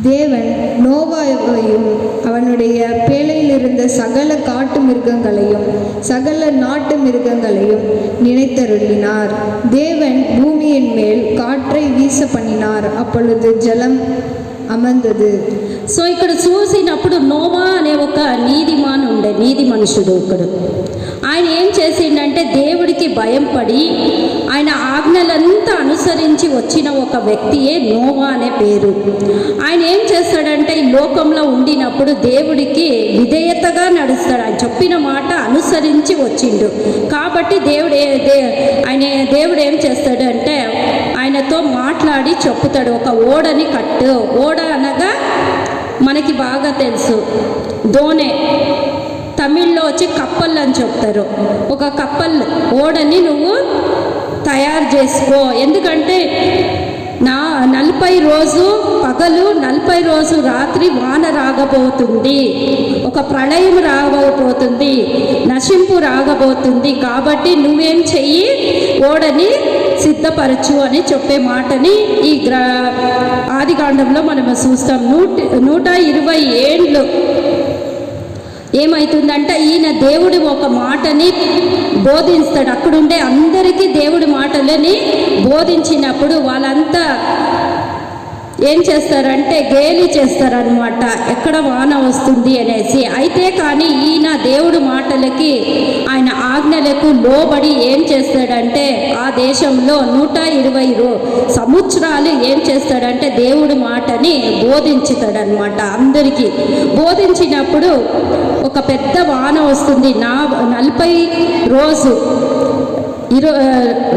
தேவன் நோவாவையும் அவனுடைய பேழையில் இருந்த சகல காட்டு மிருகங்களையும் சகல நாட்டு மிருகங்களையும் நினைத்தருளினார். தேவன் பூமியின் மேல் காற்றை வீச பண்ணினார், அப்பொழுது ஜலம் అమందదు. సో ఇక్కడ చూసినప్పుడు నోవా అనే ఒక నీతి మనుషుడు ఒకడు. ఆయన ఏం చేసిండంటే దేవుడికి భయం పడి ఆయన ఆజ్ఞలంతా అనుసరించి వచ్చిన ఒక వ్యక్తియే నోవా అనే పేరు. ఆయన ఏం చేస్తాడంటే ఈ లోకంలో ఉండినప్పుడు దేవుడికి విధేయతగా నడుస్తాడు. ఆయన చెప్పిన మాట అనుసరించి వచ్చిండు కాబట్టి దేవుడు ఏం చేస్తాడు అంటే ఆయనతో మాట్లాడి చెప్పుతాడు, ఒక ఓడని కట్టు. ఓడ అనగా మనకి బాగా తెలుసు, దోణె, తమిళ్లో వచ్చి కప్పల్ అని చెప్తారు. ఒక కప్పల్ ఓడని నువ్వు తయారు చేసుకో. ఎందుకంటే 40 రోజు పగలు 40 రోజు రాత్రి వాన రాగబోతుంది, ఒక ప్రళయం రాగబోతుంది, నశింపు రాగబోతుంది. కాబట్టి నువ్వేం చెయ్యి, ఓడని సిద్ధపరచు అని చెప్పే మాటని ఈ ఆదికాండంలో మనం చూస్తాం. 120 ఏండ్లు ఏమవుతుందంటే ఈయన దేవుడి ఒక మాటని బోధిస్తాడు. అక్కడుండే అందరికీ దేవుడి మాటలని బోధించినప్పుడు వాళ్ళంతా ఏం చేస్తారంటే గేలి చేస్తారనమాట, ఎక్కడ వాన వస్తుంది అనేసి. అయితే కానీ ఈయన దేవుడి మాటలకి ఆయన ఆజ్ఞలకు లోబడి ఏం చేస్తాడంటే ఆ దేశంలో 120 సంవత్సరాలు ఏం చేస్తాడంటే దేవుడి మాటని బోధించుతాడనమాట. అందరికీ బోధించినప్పుడు ఒక పెద్ద వాన వస్తుంది. 40 రోజు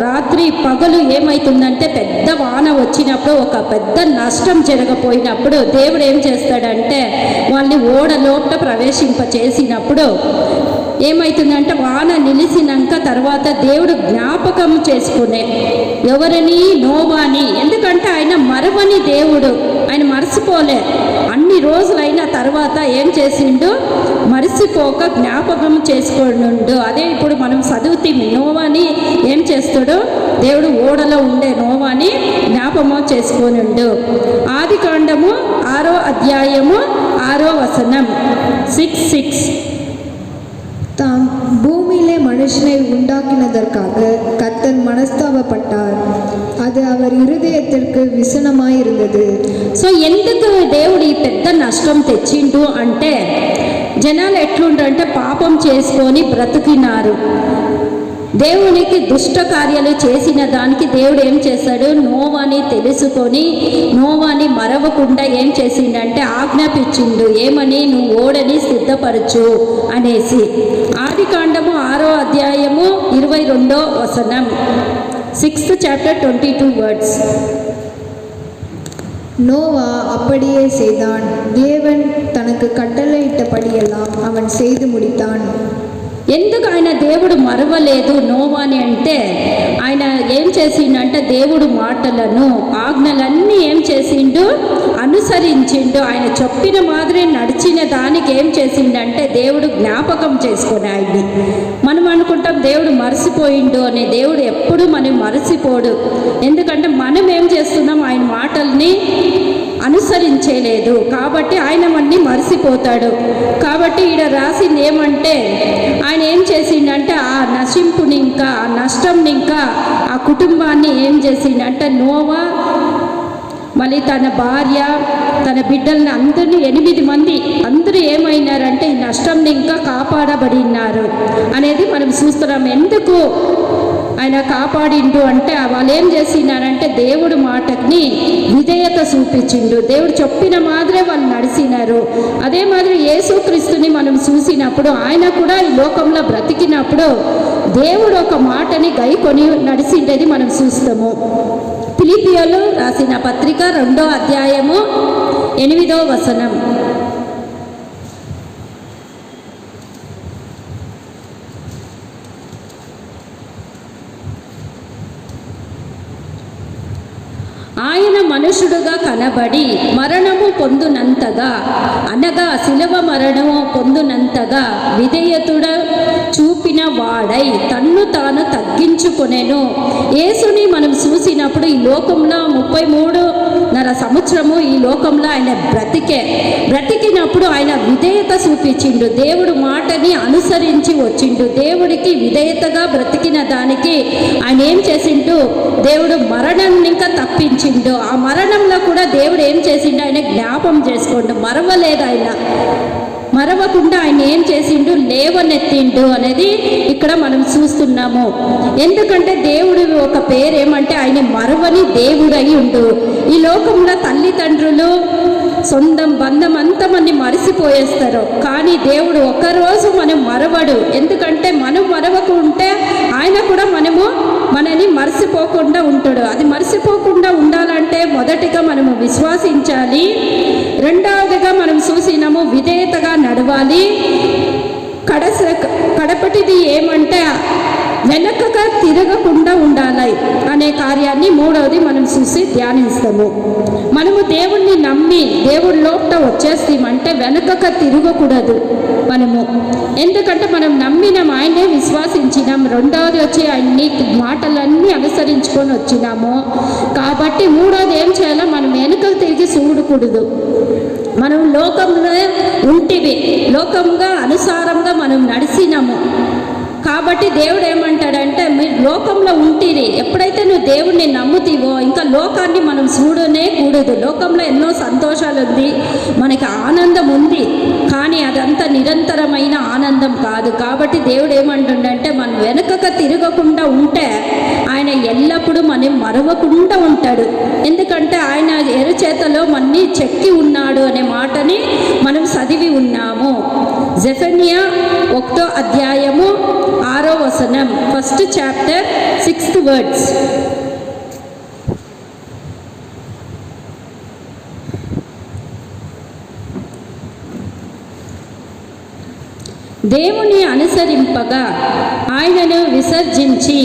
రాత్రి పగలు ఏమవుతుందంటే పెద్ద వాన వచ్చినప్పుడు ఒక పెద్ద నష్టం జరగపోయినప్పుడు దేవుడు ఏం చేస్తాడంటే వాళ్ళని ఓడలోట ప్రవేశింపచేసినప్పుడు ఏమవుతుందంటే వాన నిలిచినాక తర్వాత దేవుడు జ్ఞాపకం చేసుకునే ఎవరిని? నోవాని. ఎందుకంటే ఆయన మరవని దేవుడు, ఆయన మరచిపోలే. అన్ని రోజులైన తర్వాత ఏం చేసిండు? మరిసిపోక జ్ఞాపకం చేసుకున్నాడు. అదే ఇప్పుడు మనం చదివితే నోవాని ఏం చేస్తాడు? దేవుడు ఓడలో ఉండే నోవాని జ్ఞాపకం చేసుకున్నాడు. ఆది కాండము 6వ అధ్యాయము 6వ వచనం 6:6. தாம் பூமியிலே மனுஷனை உண்டாக்கினதற்காக கர்த்தர் மனஸ்தாபப்பட்டார், அது அவர் இருதயத்திற்கு விசனமாயிருந்தது. సో ఎందుకు దేవుడు ఈ పెద్ద నష్టం తెచ్చిండు అంటే జనాలు ఎట్లుంటారంటే పాపం చేసుకొని బ్రతికినారు. దేవునికి దుష్ట కార్యాలు చేసిన దానికి దేవుడు ఏం చేశాడు? నోవాని తెలుసుకొని నోవాని మరవకుండా ఏం చేసిండంటే ఆజ్ఞాపించిండు. ఏమని? నువ్వు ఓడని సిద్ధపరచు అనేసి. ఆది కాండము 6వ అధ్యాయము 22వ వచనం 6th chapter 22 words. நோவா அப்படியே செய்தான். தேவன் தனக்கு கட்டளையிட்டபடியெல்லாம் அவன் செய்து முடித்தான். ఎందుకు ఆయన దేవుడు మరవలేదు నోవాని అంటే ఆయన ఏం చేసిండంటే దేవుడు మాటలను ఆజ్ఞలన్నీ ఏం చేసిండు? అనుసరించిండు. ఆయన చెప్పిన మాదిరి నడిచిన దానికి ఏం చేసిండంటే దేవుడు జ్ఞాపకం చేసుకుని ఆయన్ని. మనం అనుకుంటాం దేవుడు మరచిపోయిండు అని. దేవుడు ఎప్పుడు మనం మరచిపోడు. ఎందుకంటే మనం ఏం చేస్తున్నాం? ఆయన మాటల్ని అనుసరించలేదు కాబట్టి ఆయన అన్నీ మరచిపోతాడు. కాబట్టి ఈడ రాసింది ఏమంటే ఆయన ఏం చేసిండంటే ఆ నశింపుని ఇంకా ఆ నష్టంని ఇంకా ఆ కుటుంబాన్ని ఏం చేసిండంటే నోవా మళ్ళీ తన భార్య తన బిడ్డల్ని అందరినీ 8 మంది అందరూ ఏమైనారంటే ఈ నష్టంని ఇంకా కాపాడబడినారు అనేది మనం చూస్తున్నాం. ఎందుకు ఆయన కాపాడిండు అంటే వాళ్ళు ఏం చేసినారంటే దేవుడు మాటని విధేయత చూపించిండు. దేవుడు చెప్పిన మాదిరే వాళ్ళు నడిచినారు. అదే మాదిరి యేసుక్రీస్తుని మనం చూసినప్పుడు ఆయన కూడా ఈ లోకంలో బ్రతికినప్పుడు దేవుడు ఒక మాటని గైకొని నడిచిండేది మనం చూస్తాము. ఫిలిప్పీయులు రాసిన పత్రిక 2వ అధ్యాయము 8వ వచనం. ఆయన మనుషుడుగా కనబడి మరణము పొందునంతగా అనగా శిలువ మరణము పొందునంతగా విధేయతుడ చూపిన వాడై తన్ను తాను తగ్గించుకొనెను. యేసుని మనం చూసినప్పుడు ఈ లోకంలో 33.5 సంవత్సరము ఈ లోకంలో ఆయన బ్రతికినప్పుడు ఆయన విధేయత చూపించిండు. దేవుడు మాటని అనుసరించి వచ్చిండు. దేవుడికి విధేయతగా బ్రతికిన దానికి ఆయన ఏం చేసిండు? దేవుడు మరణాన్ని ఇంకా తప్పించిండు. ఆ మరణంలో కూడా దేవుడు ఏం చేసిండు? ఆయన జ్ఞాపం చేసుకోండు. మరవలేదు. ఆయన మరవకుండా ఆయన ఏం చేసిండు? లేవనెత్తిండు అనేది ఇక్కడ మనం చూస్తున్నాము. ఎందుకంటే దేవుడు ఒక పేరు ఏమంటే ఆయన మరవని దేవుడై ఉండు. ఈ లోకంలో తల్లిదండ్రులు సొంతం బంధం అంతమంది మరిసిపోయేస్తారు. కానీ దేవుడు ఒక్కరోజు మనం మరవడు. ఎందుకంటే మనం మరవకుంటే ఆయన కూడా మనని మరిసిపోకుండా ఉంటాడు. అది మరిసిపోకుండా ఉండాలంటే మొదటిగా మనము విశ్వాసించాలి. రెండవదిగా మనం చూసినాము విధేయతగా నడవాలి. కడపటిది ఏమంటే వెనకగా తిరగకుండా ఉండాలి అనే అనే కార్యాన్ని మూడవది మనం చూసి ధ్యానిస్తాము. మనము దేవుణ్ణి నమ్మి దేవుడి లోపల వచ్చేస్తామంటే వెనుకక తిరగకూడదు మనము. ఎందుకంటే మనం నమ్మినాం, ఆయనే విశ్వాసించినాం. రెండవది వచ్చి ఆయన్ని మాటలన్నీ అనుసరించుకొని వచ్చినాము. కాబట్టి మూడవది ఏం చేయాలో మనం వెనుకకు తిరిగి చూడకూడదు. మనం లోకంలో ఉంటివి, లోకంగా అనుసారంగా మనం నడిచినాము. కాబట్టి దేవుడు ఏమంటాడంటే మీరు లోకంలో ఉంటిరి, ఎప్పుడైతే నువ్వు దేవుడిని నమ్ముతావో ఇంకా లోకాన్ని మనం చూడనే కూడదు. లోకంలో ఎన్నో సంతోషాలు ఉంది, మనకి ఆనందం ఉంది, కానీ అదంతా నిరంతరమైన ఆనందం కాదు. కాబట్టి దేవుడు ఏమంటుండంటే మనం వెనుకక తిరగకుండా ఉంటే ఆయన ఎల్లప్పుడూ మనం మరవకుండా ఉంటాడు. ఎందుకంటే ఆయన ఎరుచేతలో మన్ని చెక్కి ఉన్నాడు అనే మాటని మనం చదివి ఉన్నాము. జెఫన్యా 1వ అధ్యాయము 6వ వచనం, 1st chapter 6th words. దేవుని అనుసరింపగా ఆయనను విసర్జించి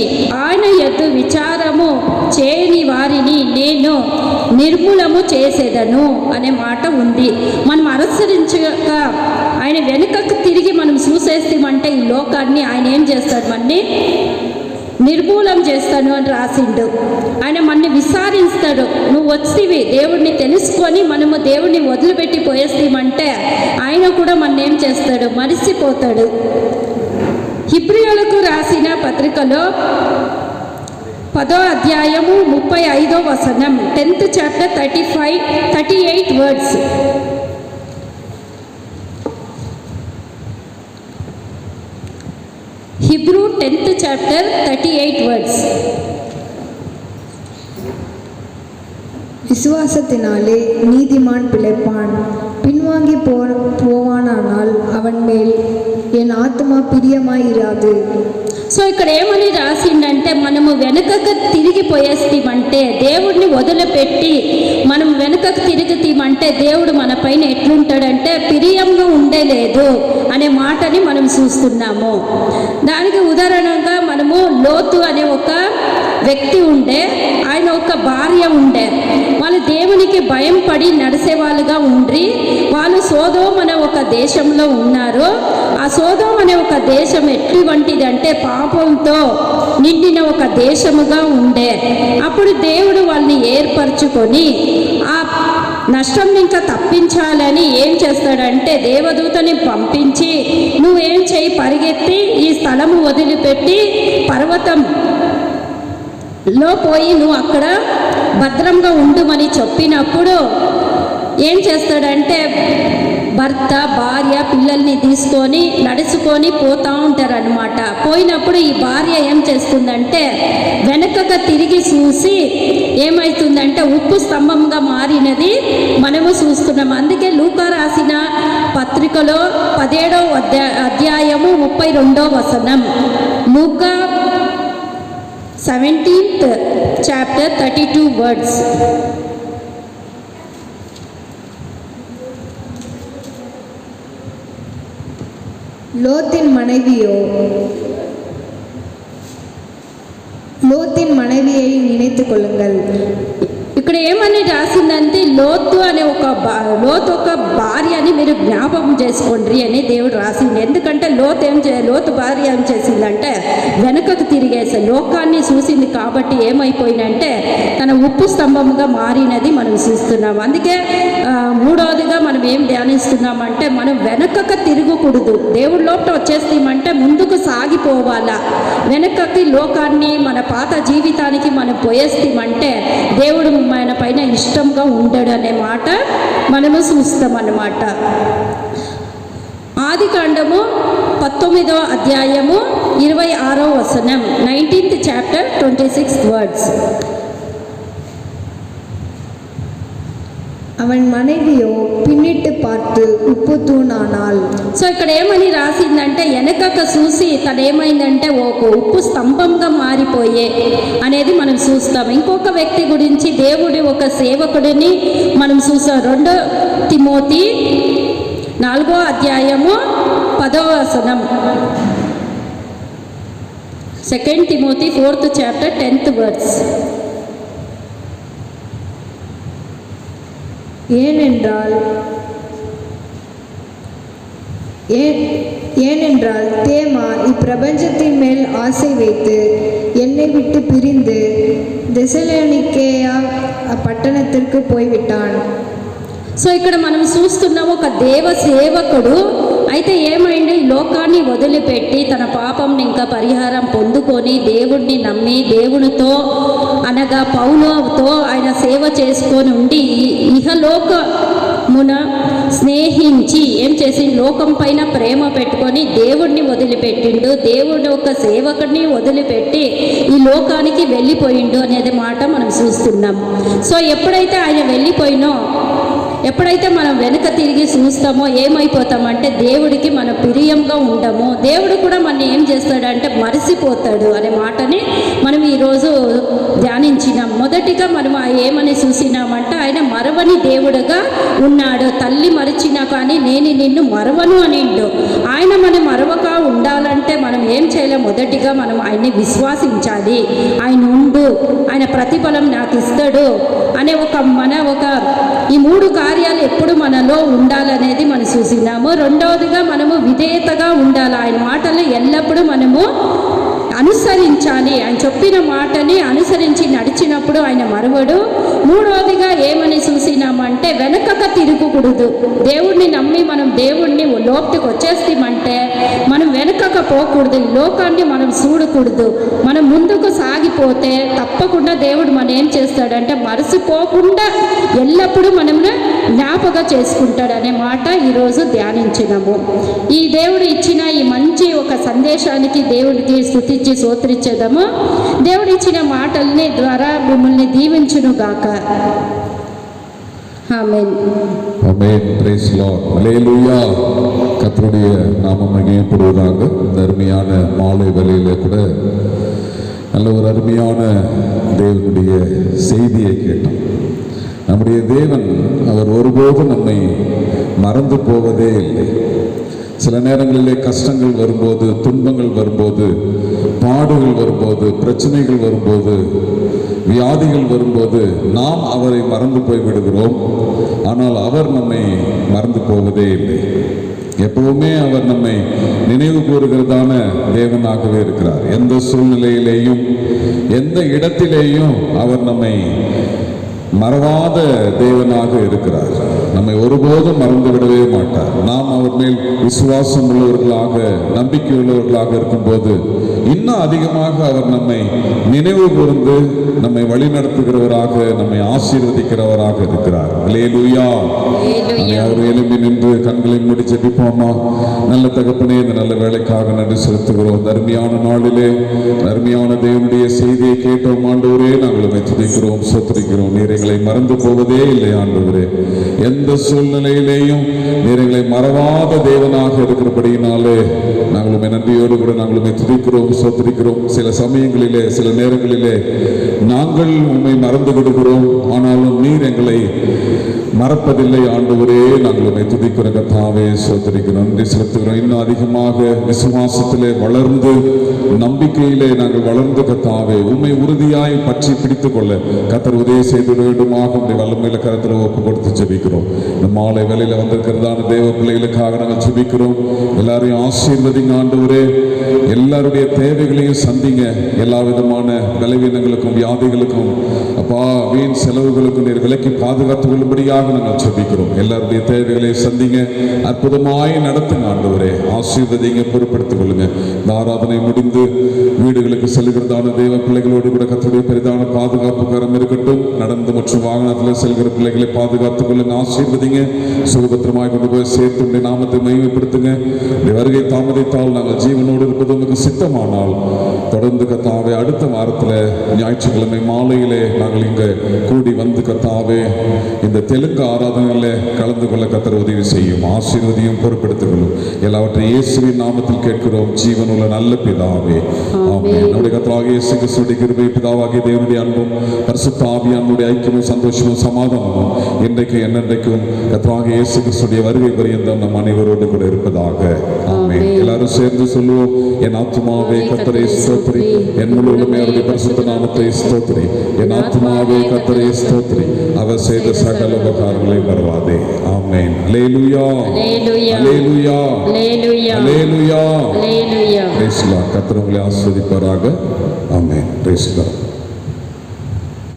ఆయన యొద్ద విచారము చేయని వారిని నేను నిర్మూలము చేసేదను అనే మాట ఉంది. మనం అనుసరించక ఆయన వెనుకకు తిరిగి మనం చూసేస్తామంటే ఈ లోకాన్ని ఆయన ఏం చేస్తాడు, మన్ని నిర్మూలం చేస్తాను అని రాసిండు. ఆయన మన్ని విచారిస్తాడు. నువ్వు వచ్చివి దేవుడిని తెలుసుకొని మనము దేవుడిని వదిలిపెట్టి పోయేస్తామంటే ఆయన కూడా మన ఏం చేస్తాడు, మరిసిపోతాడు. హెబ్రీయులకు రాసిన పత్రికలో 10వ అధ్యాయము 35వ వచనం, 10th chapter 38 words. Hebrew 10th chapter 38 words. விசுவாசத்தினாலே நீதிமான் பிழைப்பான், பின்வாங்கி போவானால் அவன் மேல் என் ஆத்மா பிரியமாயிராது. సో ఇక్కడ ఏమని రాసిందంటే మనము వెనుకకు తిరిగిపోయేస్తామంటే, దేవుడిని వదిలిపెట్టి మనం వెనుకకు తిరుగుతామంటే దేవుడు మన పైన ఎట్లుంటాడంటే ప్రియంగా ఉండలేదు అనే మాటని మనం చూస్తున్నాము. దానికి ఉదాహరణగా మనము లోతు అనే ఒక వ్యక్తి ఉండే, ఆయన ఒక భార్య ఉండే. వాళ్ళు దేవునికి భయం పడి నడిసే వాళ్ళుగా ఉండ్రి. వాళ్ళు సోదోమ్ అనే ఒక దేశంలో ఉన్నారు. ఆ సోదోమ్ అనే ఒక దేశం ఎటువంటిది అంటే పాపంతో నిండిన ఒక దేశముగా ఉండే. అప్పుడు దేవుడు వాళ్ళని ఏర్పరచుకొని ఆ నష్టం ఇంకా తప్పించాలని ఏం చేస్తాడంటే దేవదూతని పంపించి నువ్వేం చేయి, పరిగెత్తి ఈ స్థలము వదిలిపెట్టి పర్వతంలో పోయి నువ్వు అక్కడ భద్రంగా ఉండుమని చెప్పినప్పుడు ఏం చేస్తాడంటే భర్త భార్య పిల్లల్ని తీసుకొని నడుచుకొని పోతూ ఉంటారనమాట. పోయినప్పుడు ఈ భార్య ఏం చేస్తుందంటే వెనకగా తిరిగి చూసి ఏమవుతుందంటే ఉప్పు స్తంభంగా మారినది మనము చూస్తున్నాం. అందుకే లూకా రాసిన పత్రికలో 17వ అధ్యాయము 32వ వచనం, లూకా 17th chapter 32 words. லோத்தின் மனைவியை நினைத்து கொள்ளுங்கள். ఇక్కడ ఏమని రాసిందంటే లోతు ఒక భార్య అని మీరు జ్ఞాపకం చేసుకోండి అని దేవుడు రాసింది. ఎందుకంటే లోతు భార్య ఏం చేసిందంటే వెనుకకు తిరిగేసే లోకాన్ని చూసింది. కాబట్టి ఏమైపోయిందంటే తన ఉప్పు స్తంభంగా మారినది మనం చూస్తున్నాం. అందుకే మూడవదిగా మనం ఏం ధ్యానిస్తున్నామంటే మనం వెనకకు తిరగకూడదు. దేవుడి లోపల వచ్చేస్తామంటే ముందుకు సాగిపోవాలా. వెనకకి లోకాన్ని మన పాత జీవితానికి మనం పోయేస్తామంటే దేవుడు మన పైన ఇష్టంగా ఉండడు అనే మాట మనము చూస్తామన్నమాట. ఆదికాండము 19వ అధ్యాయము 26వ వచనం, 19th chapter 26th words. அவன் மனைவியோ பின்னிட்டு பார்த்து ఉప్పు తూణానాల్. సో ఇక్కడ ఏమని రాసిందంటే వెనకక చూసి తను ఏమైందంటే ఒక ఉప్పు స్తంభంగా మారిపోయే అనేది మనం చూస్తాం. ఇంకొక వ్యక్తి గురించి దేవుడి ఒక సేవకుడిని మనం చూస్తాం. 2 తిమోతి 4వ అధ్యాయము 10వ వచనం. 2 Timothy 4th chapter 10th verse. ஏனென்றால் தேமா இப்பிரபஞ்சத்தின் மேல் ஆசை வைத்து என்னை விட்டு பிரிந்து தெசலோனிக்கேயா பட்டணத்திற்கு போய்விட்டான். సో ఇక్కడ మనం చూస్తున్నాము ఒక దేవ సేవకుడు అయితే ఏమైంది, ఈ లోకాన్ని వదిలిపెట్టి తన పాపంని ఇంకా పరిహారం పొందుకొని దేవుణ్ణి నమ్మి దేవునితో అనగా పౌలుతో ఆయన సేవ చేసుకొని ఉండి ఇహలోకమున స్నేహించి ఏం చేసి లోకం పైన ప్రేమ పెట్టుకొని దేవుణ్ణి వదిలిపెట్టిండు, దేవుడి ఒక సేవకుడిని వదిలిపెట్టి ఈ లోకానికి వెళ్ళిపోయిండు అనేది మాట మనం చూస్తున్నాం. సో ఎప్పుడైతే ఆయన వెళ్ళిపోయినో, ఎప్పుడైతే మనం వెనుక తిరిగి చూస్తామో ఏమైపోతామంటే దేవుడికి మనం ప్రియంగా ఉండము, దేవుడు కూడా మన ఏం చేస్తాడంటే మరిసిపోతాడు అనే మాటని మనం ఈరోజు ధ్యానించినాం. మొదటిగా మనం ఏమని చూసినామంటే ఆయన మరవని దేవుడుగా ఉన్నాడు. తల్లి మరిచినా కానీ నేను నిన్ను మరవను అనిండు. ఆయన మనం మరవక ఉండాలంటే మనం ఏం చేయలేం, మొదటిగా మనం ఆయన్ని విశ్వాసించాలి. ఆయన ఉండు, ఆయన ప్రతిఫలం నాకు ఇస్తాడు అనే ఒక ఈ 3 కార్యాలు ఎప్పుడు మనలో ఉండాలనేది మనం చూసినాము. రెండవదిగా మనము విధేయతగా ఉండాలి, ఆయన మాటలు ఎల్లప్పుడూ మనము అనుసరించాలి. ఆయన చెప్పిన మాటని అనుసరించి నడిచినప్పుడు ఆయన మరవడు. మూడవదిగా ఏమని చూసినామంటే వెనకక తిరగకూడదు. దేవుణ్ణి నమ్మి మనం దేవుణ్ణి లోపలికి వచ్చేస్తామంటే మనం వెనకక పోకూడదు, ఈ లోకాన్ని మనం చూడకూడదు. మనం ముందుకు సాగిపోతే తప్పకుండా దేవుడు మనం ఏం చేస్తాడంటే మరచిపోకుండా ఎల్లప్పుడూ మనల్ని జ్ఞాపక చేసుకుంటాడు అనే మాట ఈరోజు ధ్యానించినాము. ఈ దేవుడు ఇచ్చిన ఈ మంచి ఒక సందేశానికి దేవుడికి స్తుతించి స్తోత్రించేద్దాము. దేవుడు ఇచ్చిన మాటల్ని ద్వారా మిమ్మల్ని దీవించును గాక. ஆமென். ஆமென். Praise Lord. ஹல்லேலூயா. கர்த்தருடைய நாமம் மகிமைப்படுவதாக. இந்த அருமையான மாலை வேளையிலே கூட நல்ல ஒரு அருமையான தேவனுடைய செய்தியை கேட்டோம். நம்முடைய தேவன் அவர் ஒருபோதும் நம்மை மறந்து போவதே இல்லை. சில நேரங்களிலே கஷ்டங்கள் வரும்போது, துன்பங்கள் வரும்போது, பாடுகள் வரும்போது, பிரச்சனைகள் வரும்போது, வியாதிகள் வரும்போது நாம் அவரை மறந்து போய் விடுகிறோம். ஆனால் அவர் நம்மை மறந்து போவதே இல்லை. எப்பவுமே அவர் நம்மை நினைவு கூறுகிறதான தேவனாகவே இருக்கிறார். எந்த சூழ்நிலையிலேயும் எந்த இடத்திலேயும் அவர் நம்மை மறவாத தேவனாக இருக்கிறார். நம்மை ஒருபோதும் மறந்து விடவே மாட்டார். நாம் அவர் மேல் விசுவாசம் உள்ளவர்களாக, நம்பிக்கை உள்ளவர்களாக இருக்கும்போது இன்னும் அதிகமாக அவர் நம்மை நினைவு கூர்ந்து நம்மை வழிநடத்துகிறவராக, நம்மை ஆசீர்வதிக்கிறவராக இருக்கிறார். அல்லேலூயா. அவர் எழும்பி நின்று கண்களை மூடி ஜெபிப்போமா? நல்ல தகப்பனே, இந்த நல்ல வேலைக்காக நன்றி செலுத்துகிறோம். அருமையான நாளிலே அருமையான தேவனுடைய செய்தியை கேட்டோம் ஆண்டவரே. நாங்கள் உம்மை துதிக்கிறோம், ஸ்தோத்திரிக்கிறோம். நீர் எங்களை மறந்து போவதே இல்லை ஆண்டவரே. எந்த சூழ்நிலையிலேயும் நீர் எங்களை மறவாத தேவனாக இருக்கிறபடியினாலே நாங்கள் உம்மை நன்றியோடு கூட நாங்கள் உம்மை துதிக்கிறோம், ஸ்தோத்திரிக்கிறோம். சில சமயங்களிலே, சில நேரங்களிலே நாங்கள் உம்மை மறந்து விடுகிறோம். ஆனாலும் நீர் எங்களை மறப்பதில்லை ஆண்டவரே. நாங்கள் உம்மை துதிக்கிற கர்த்தாவே, ஸ்தோத்திரிக்கிறோம், நன்றி செலுத்துகிறோம். இன்னும் அதிகமாக விசுவாசத்திலே வளர்ந்து, நம்பிக்கையிலே நாங்கள் வளர்ந்து கர்த்தாவே உம்மை உறுதியாய் பற்றி பிடித்துக் கொள்ள கர்த்தர் உதவி செய்து வேண்டுமாக உம்முடைய வல்லமையில கரத்தில் ஒப்பு கொடுத்து ஜெபிக்கிறோம். இந்த மாலை வேளையில வந்திருக்கிறதான தேவ பிள்ளைகளுக்காக நாங்கள் ஜெபிக்கிறோம். எல்லாரையும் ஆசீர்வதிங்க ஆண்டவரே. எல்லாருடைய தேவைகளையும் சந்திங்க. எல்லா விதமான பலவீனங்களுக்கும் வியாதிகளுக்கும் அப்பா வீண் செலவுகளுக்கும் நீர் விலக்கி பாதுகாத்து கொள்ளும்படியாக நாங்கள் ஜெபிக்கிறோம். எல்லாருடைய தேவைகளையும் சந்திங்க, அற்புதமாய் நடத்துங்க ஆண்டவரே. ஆசீர்வதிங்க, பொறுப்படுத்திக் கொள்ளுங்க. இந்த ஆராதனை முடிந்து வீடுகளுக்கு செல்கிறதான தேவ பிள்ளைகளோடு கூட கர்த்தருடைய பெரிதான பாதுகாப்பு கரம் இருக்கட்டும். நடந்து மற்றும் வாகனத்தில் செல்கிற பிள்ளைகளை பாதுகாத்துக் கொள்ளுங்க, ஆசீர்வதிங்க. சுகபத்திரமாய் கொண்டு போய் சேர்த்து உடைய நாமத்தை மகிமைப்படுத்துங்க. வருகை தாமதித்தால் நாங்கள் ஜீவனோடு இருப்பது உங்களுக்கு சித்தமானால் தொடர்ந்து கர்த்தாவே அடுத்த வாரத்தில் ஞாயிற்றுக்கிழமை மாலையிலே நாங்கள் இங்கே கூடி வந்து கர்த்தாவே இந்த தெலுங்கு ஆராதனையில் கலந்து கொள்ள கர்த்தர் உதவி செய்யும், ஆசீர்வதியும், பொறுப்பெடுத்துக் கொள்ளும். எல்லாவற்றையும் இயேசுவின் நாமத்தில் கேட்கிறோம் ஜீவனுள்ள நல்ல பிதாவே, ஆமென். நம்முடைய கர்த்தராகிய இயேசு கிறிஸ்துவின் கிருபை, பிதாவாகிய தேவனுடைய அன்பும் பரிசுத்த ஆவியானவருடைய ஐக்கியமும் சந்தோஷமும் சமாதானமும் இன்றைக்கு என்னென்றைக்கும் கர்த்தராகிய இயேசு கிறிஸ்துவின் வருகை பரியந்தம் நம் அனைவரோடு கூட இருப்பதாக. ஆமென். எல்லாரும் எல்லாரும் சேர்ந்து சொல்லுவோம். என் ஆத்துமாவே கர்த்தரை ஸ்தோத்திரி, என் முழு அவருடைய பரிசுத்த நாமத்தை ஸ்தோத்திரி. என் ஆத்துமாவே கர்த்தரை ஸ்தோத்திரி, அவர் செய்த சகல உபகாரங்களை மறவாதே. ஆமென். அல்லேலூயா, அல்லேலூயா, அல்லேலூயா, அல்லேலூயா, அல்லேலூயா. அல்லேலூயா. Praise the Lord. கர்த்தர் உங்களை ஆசீர்வதிப்பாராக. ஆமென். Praise the Lord.